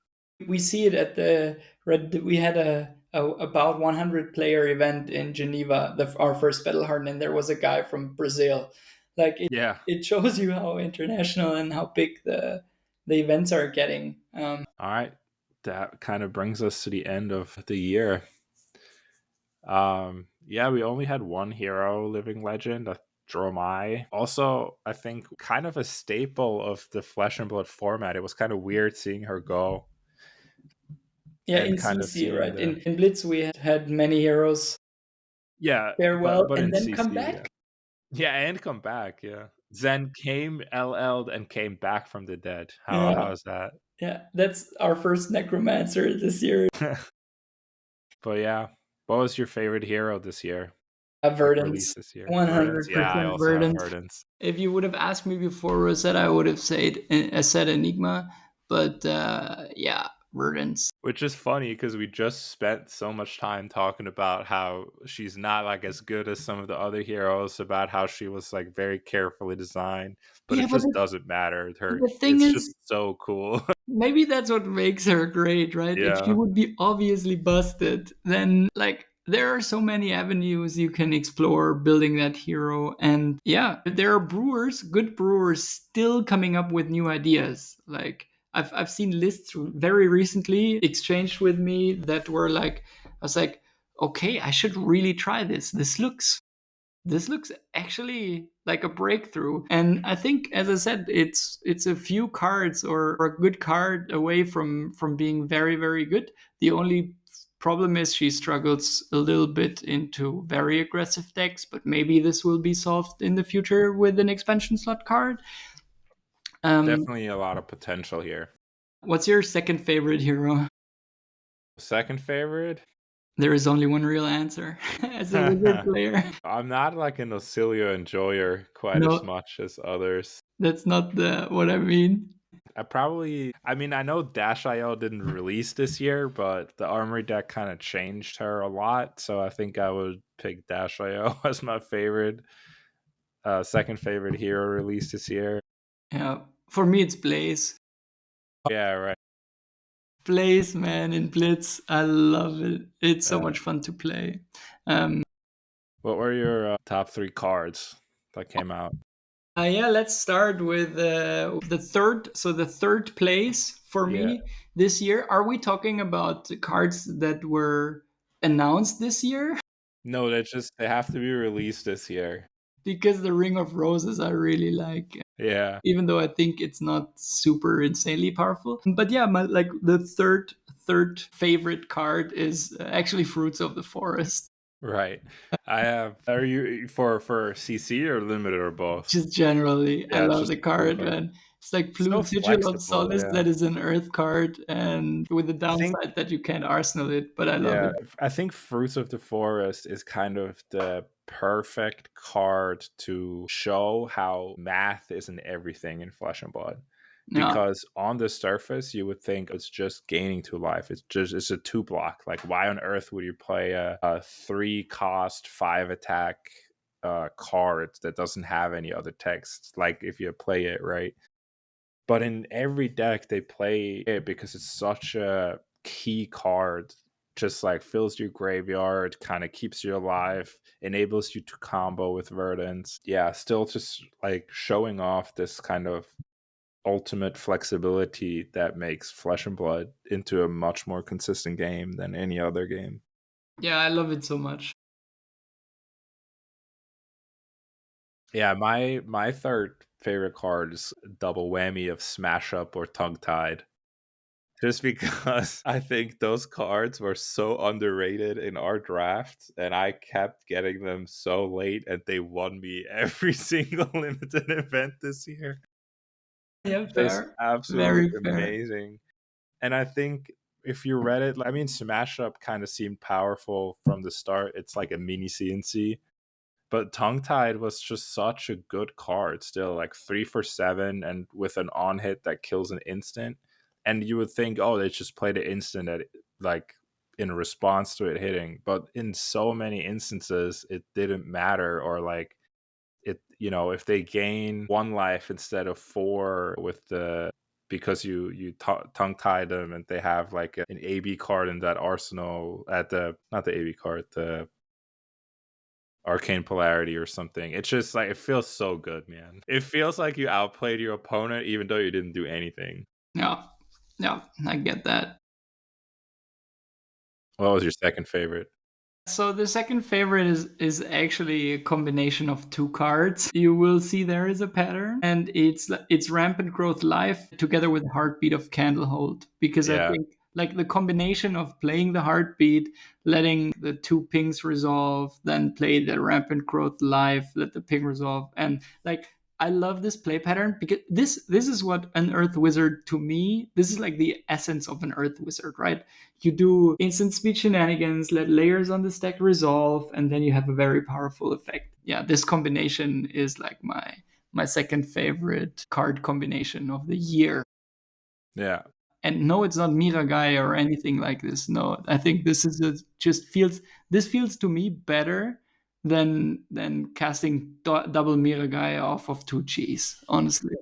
we see it at the Red. We had a about 100 player event in Geneva, our first Battle Hardened, and there was a guy from Brazil. Like Yeah. it shows you how international and how big the events are getting. All right. That kind of brings us to the end of the year. Yeah, we only had one hero living legend, Dromai. Also, I think kind of a staple of the Flesh and Blood format. It was kind of weird seeing her go Yeah, and in kind of CC, seeing right? the, In Blitz, we had many heroes yeah, farewell but and in then come CC, back. yeah. Yeah, and come back, yeah. Zen came LL'd and came back from the dead. Yeah, How is that? yeah, that's our first necromancer this year. But yeah, what was your favorite hero this year? Like Verdance, released this year? Verdance? Yeah, I 100% also have Verdance. Verdance. If you would have asked me before Rosetta, I would have said Enigma, but yeah, Verdance. Which is funny because we just spent so much time talking about how she's not like as good as some of the other heroes, about how she was like very carefully designed, but Yeah, it just doesn't matter. but Her, the thing it's is, just so cool. maybe that's what makes her great, right? If she Yeah, would be obviously busted, then like there are so many avenues you can explore building that hero. And yeah, there are brewers, good brewers, still coming up with new ideas. Like I've seen lists very recently exchanged with me that were like, I was like, okay, I should really try this. This looks this looks actually like a breakthrough. And I think, as I said, it's a few cards or a good card away from being very, very good. The only problem is she struggles a little bit into very aggressive decks, but maybe this will be solved in the future with an expansion slot card. Definitely a lot of potential here. What's your second favorite hero? Second favorite? There is only one real answer as a wizard player. I'm not like an Auxilia enjoyer quite as No, much as others. that's not the what I mean. I mean, I know Dash IO didn't release this year, but the Armory deck kind of changed her a lot. So I think I would pick Dash IO as my favorite, second favorite hero released this year. Yeah, for me it's Blaze. Yeah, right. Blaze, man, in Blitz, I love it. It's so Uh, much fun to play. Um, what were your top 3 cards that came out? yeah, let's start with the third. So the third place for Yeah. me this year. Are we talking about cards that were announced this year? No, they have to be released this year. Because the Ring of Roses I really like, Yeah, even though I think it's not super insanely powerful. But yeah, my like the third favorite card is actually Fruits of the Forest. right. I have. Are you for CC or limited or both? Just generally, I Yeah, it's love just the a cool card, card. man. It's like blue So Sigil of flexible. Solace Yeah, that is an Earth card, and with the I think. downside that you can't Arsenal it, but I love Yeah, it. I think Fruits of the Forest is kind of the perfect card to show how math isn't everything in Flesh and Blood. Yeah, Because on the surface, you would think it's just gaining 2 life. It's a 2 block. Like, why on earth would you play a 3 cost 5 attack card that doesn't have any other text? Like, if you play it right. But in every deck, they play it because it's such a key card. Just like fills your graveyard, kind of keeps you alive, enables you to combo with Verdants. Yeah, still just like showing off this kind of ultimate flexibility that makes Flesh and Blood into a much more consistent game than any other game. yeah, I love it so much. Yeah, my third favorite card is double whammy of Smash Up or Tongue Tied. Just because I think those cards were so underrated in our draft, and I kept getting them so late, and they won me every single limited event this year. Yeah, Just fair, absolutely very fair. amazing. And I think if you read it, I mean, Smash Up kind of seemed powerful from the start. It's like a mini CNC. But Tongue Tied was just such a good card still, like 3 for 7 and with an on hit that kills an instant. And you would think, oh, they just played the instant at like in response to it hitting. But in so many instances it didn't matter, or like it, if they gain 1 life instead of 4 with the because you tongue tie them and they have like an AB card in that arsenal at the not the AB card, the Arcane Polarity or something. It's just like it feels so good, man. It feels like you outplayed your opponent even though you didn't do anything. Yeah, yeah, I get that. What was your second favorite? So the second favorite is actually a combination of two cards. You will see there is a pattern, and it's Rampant Growth Life together with Heartbeat of Candlehold, because I Yeah, think like the combination of playing the Heartbeat, letting the two pings resolve, then play the Rampant Growth Life, let the ping resolve, and like I love this play pattern because this is what an Earth Wizard to me. This is like the essence of an Earth Wizard, right? You do instant speed shenanigans, let layers on the stack resolve, and then you have a very powerful effect. Yeah, this combination is like my second favorite card combination of the year. yeah, And no, it's not Miragai or anything like this. No, I think this is just feels this feels to me better than casting double Miragai off of two cheese. Honestly.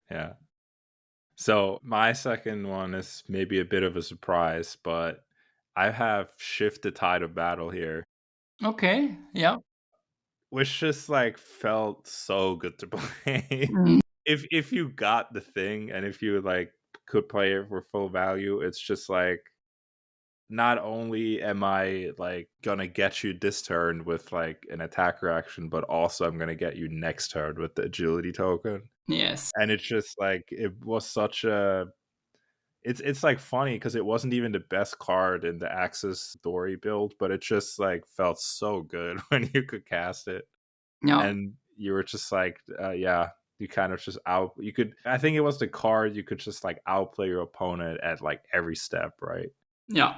yeah. So my second one is maybe a bit of a surprise, but I have Shift the Tide of Battle here, Okay. Yeah. which just like felt so good to play. Mm. If you got the thing and if you like could play it for full value, it's just like not only am I like gonna get you this turn with like an attack reaction, but also I'm gonna get you next turn with the agility token. Yes. And it's just like it was such a it's like funny because it wasn't even the best card in the Axis story build, but it just like felt so good when you could cast it. Yeah. And you were just like, yeah, you kind of just out. You could, I think it was the card you could just like outplay your opponent at like every step, right? Yeah.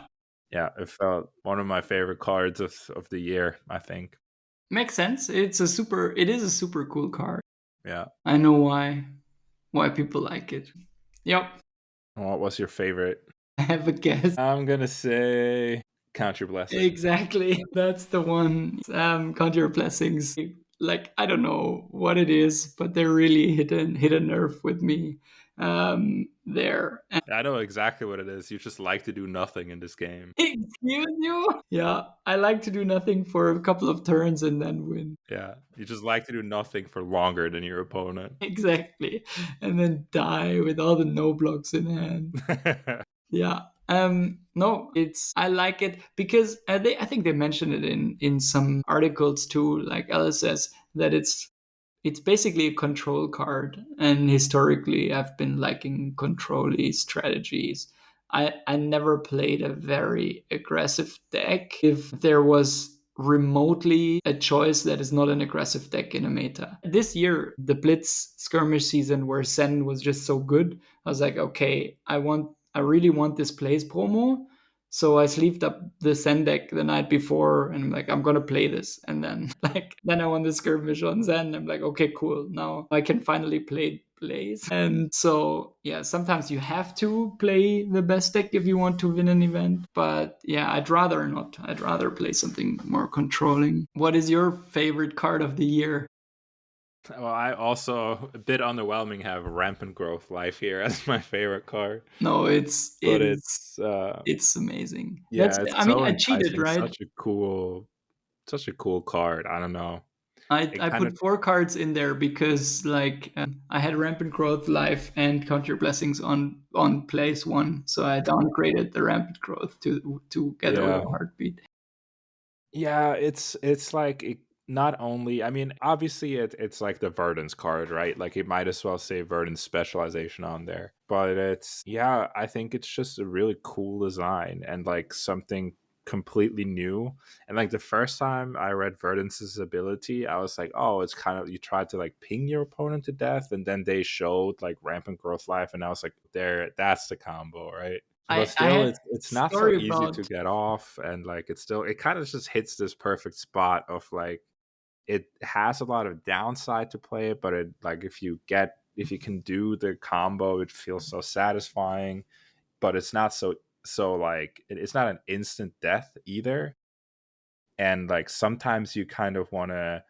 Yeah, it felt one of my favorite cards of the year, I think. Makes sense. It is a super cool card. Yeah. I know why people like it. Yep. What was your favorite? I have a guess. I'm gonna say Count Your Blessings. Exactly. That's the one. Count your blessings. Like I don't know what it is, but they're really hit a nerve with me there. And I know exactly what it is. You just like to do nothing in this game. excuse you? Yeah, I like to do nothing for a couple of turns and then win. Yeah, you just like to do nothing for longer than your opponent. Exactly. And then die with all the no blocks in hand. Yeah. No, it's I like it because I think they mentioned it in some articles too, like LSS, that it's basically a control card, and historically I've been liking control-y strategies. I never played a very aggressive deck if there was remotely a choice that is not an aggressive deck in a meta. This year, the Blitz skirmish season where Sen was just so good, I was like, okay, I really want this plays promo. So I sleeved up the Zen deck the night before, and I'm like, I'm gonna play this. And then, then I won the skirmish on Zen. I'm like, okay, cool. Now I can finally play plays. And so, yeah, sometimes you have to play the best deck if you want to win an event. But yeah, I'd rather not. I'd rather play something more controlling. What is your favorite card of the year? Well, I also a bit underwhelming have Rampant Growth Life here as my favorite card, No, but it's it's amazing. yeah, it's I mean, so I cheated, enticing. right? Such a cool card. I don't know. It I kind of put four cards in there because I had Rampant Growth, Life, and Count Your Blessings on place one, so I downgraded the Rampant Growth to get a yeah. low heartbeat. Yeah, it's like not only I mean, obviously it's like the Verdance card, right? Like it might as well say Verdance specialization on there. But it's yeah, I think it's just a really cool design and like something completely new. And like the first time I read Verdance's ability, I was like, oh, it's kind of you tried to like ping your opponent to death, and then they showed like rampant growth life, and I was like, there, that's the combo, right? But I still had it's not so story easy to about get off, and like it's still it kind of just hits this perfect spot of like it has a lot of downside to play it, but it like if you can do the combo, it feels so satisfying, but it's not so like it's not an instant death either. And like sometimes you kind of want to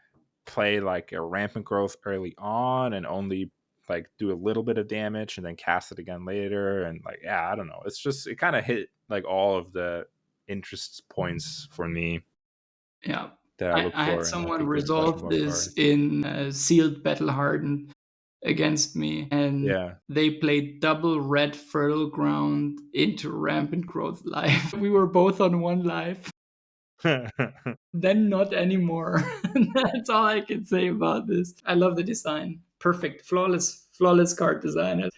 play like a rampant growth early on and only like do a little bit of damage and then cast it again later, and like yeah, I don't know, it's just it kind of hit like all of the interest points for me yeah. that I look I had for in like someone a good question resolve mark this card. in Sealed Battle Hardened against me, and Yeah. they played double red Fertile Ground into Rampant Growth Life. We were both on one life. Then not anymore. That's all I can say about this. I love the design. Perfect. Flawless card design.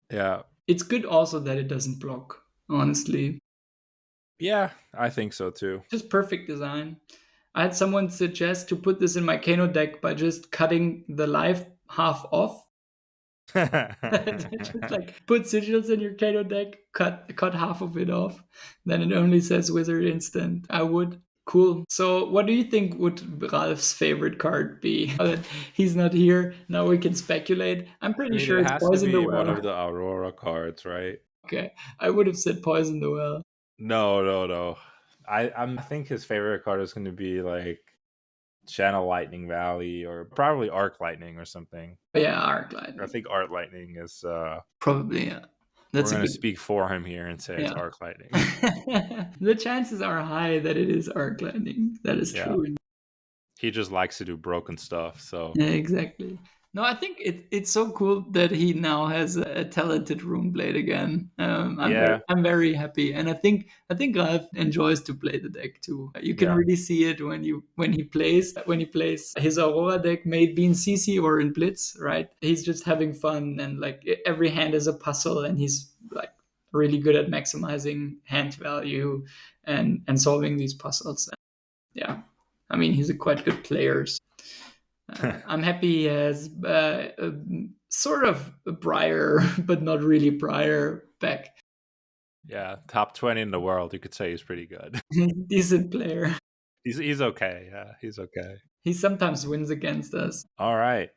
Yeah, It's good also that it doesn't block, honestly. yeah, I think so too. Just perfect design. I had someone suggest to put this in my Kano deck by just cutting the life half off. Just like put sigils in your Kano deck, cut half of it off, then it only says wizard instant. I would. Cool. So what do you think would Ralph's favorite card be? Now that he's not here, now we can speculate. I'm I pretty mean, sure it it's has to Poison the be one Well. of the Aurora cards, right? Okay. I would have said Poison the Well. No, no, no. I think his favorite card is going to be like Channel Lightning Valley or probably Arc Lightning or something. Oh, yeah, Arc I Lightning. think Arc Lightning is Probably, yeah. we're That's a going to good. speak for him here and say it's Yeah. Arc Lightning. The chances are high that it is Arc Lightning. That is Yeah. true. He just likes to do broken stuff, so Yeah, exactly. No, I think it's so cool that he now has a talented rune blade again. Yeah, I'm very happy, and I think Ralph enjoys to play the deck too. You can yeah. really see it when he plays his Aurora deck, maybe in CC or in Blitz. Right, he's just having fun, and like every hand is a puzzle, and he's like really good at maximizing hand value and solving these puzzles. Yeah, I mean he's a quite good player. I'm happy he has sort of a Briar, but not really Briar back. Yeah, top 20 in the world. You could say he's pretty good. Decent player. He's okay. Yeah, he's okay. He sometimes wins against us. All right.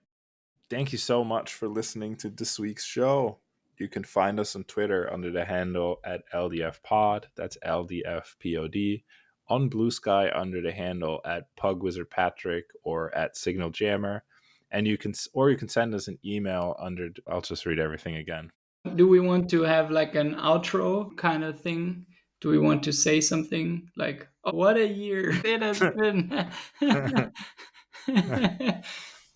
Thank you so much for listening to this week's show. You can find us on Twitter under the handle at LDFpod. That's LDFPOD. On Blue Sky under the handle at PugWizardPatrick or at Signal Jammer. And you can send us an email under. I'll just read everything again. Do we want to have like an outro kind of thing? Do we want to say something like, oh, what a year it has been?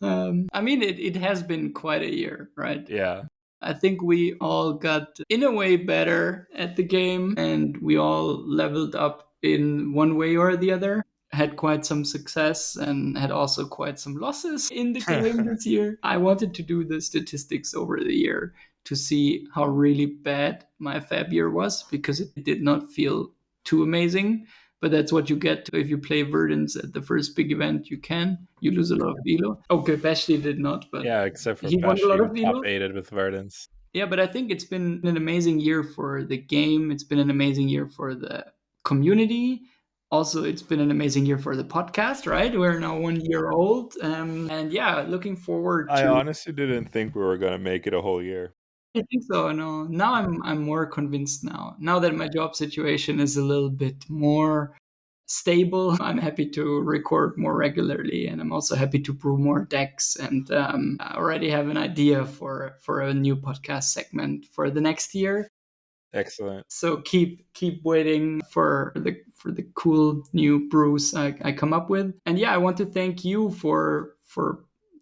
I mean, it has been quite a year, right? Yeah. I think we all got, in a way, better at the game, and we all leveled up in one way or the other. Had quite some success and had also quite some losses in the game this year. I wanted to do the statistics over the year to see how really bad my FAB year was, because it did not feel too amazing. But that's what you get if you play Verdance at the first big event. You lose a lot of velo. Okay, Bashley did not, but Yeah, except for he won a Pesci, lot who of top velo. aided with Verdance. Yeah, but I think it's been an amazing year for the game. It's been an amazing year for the community. Also, it's been an amazing year for the podcast, right? We're now 1 year old. And yeah, looking forward I to. honestly didn't think we were going to make it a whole year. I think so. No, now I'm more convinced now. Now that my job situation is a little bit more stable, I'm happy to record more regularly, and I'm also happy to brew more decks. And I already have an idea for a new podcast segment for the next year. Excellent. So keep waiting for the cool new brews I come up with. And yeah, I want to thank you for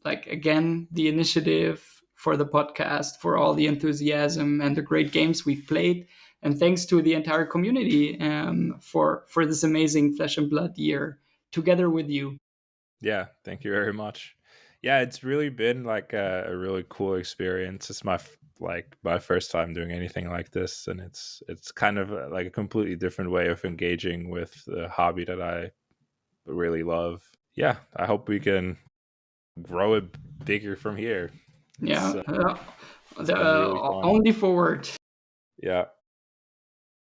like again the initiative for the podcast, for all the enthusiasm and the great games we've played, and thanks to the entire community for this amazing Flesh and Blood year together with you. Yeah, thank you very much. Yeah, it's really been like a really cool experience. It's my first time doing anything like this, and it's kind of like a completely different way of engaging with the hobby that I really love. Yeah, I hope we can grow it bigger from here. Yeah, It's been really fun. only forward. Yeah.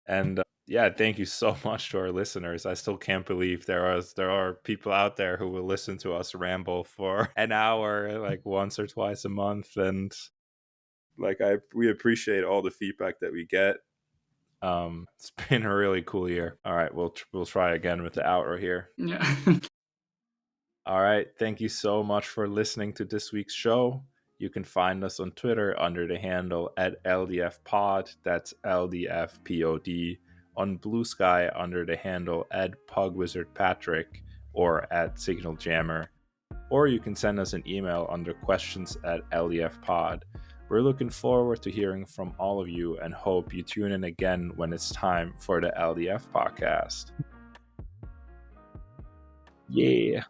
And yeah, thank you so much to our listeners. I still can't believe there are people out there who will listen to us ramble for an hour, like once or twice a month, and like we appreciate all the feedback that we get. It's been a really cool year. All right, we'll try again with the outro here. Yeah. All right, thank you so much for listening to this week's show. You can find us on Twitter under the handle at LDFpod. That's LDFPOD. On Blue Sky under the handle at PugWizardPatrick or at Signal Jammer. Or you can send us an email under questions@LDFpod. We're looking forward to hearing from all of you and hope you tune in again when it's time for the LDF podcast. Yeah.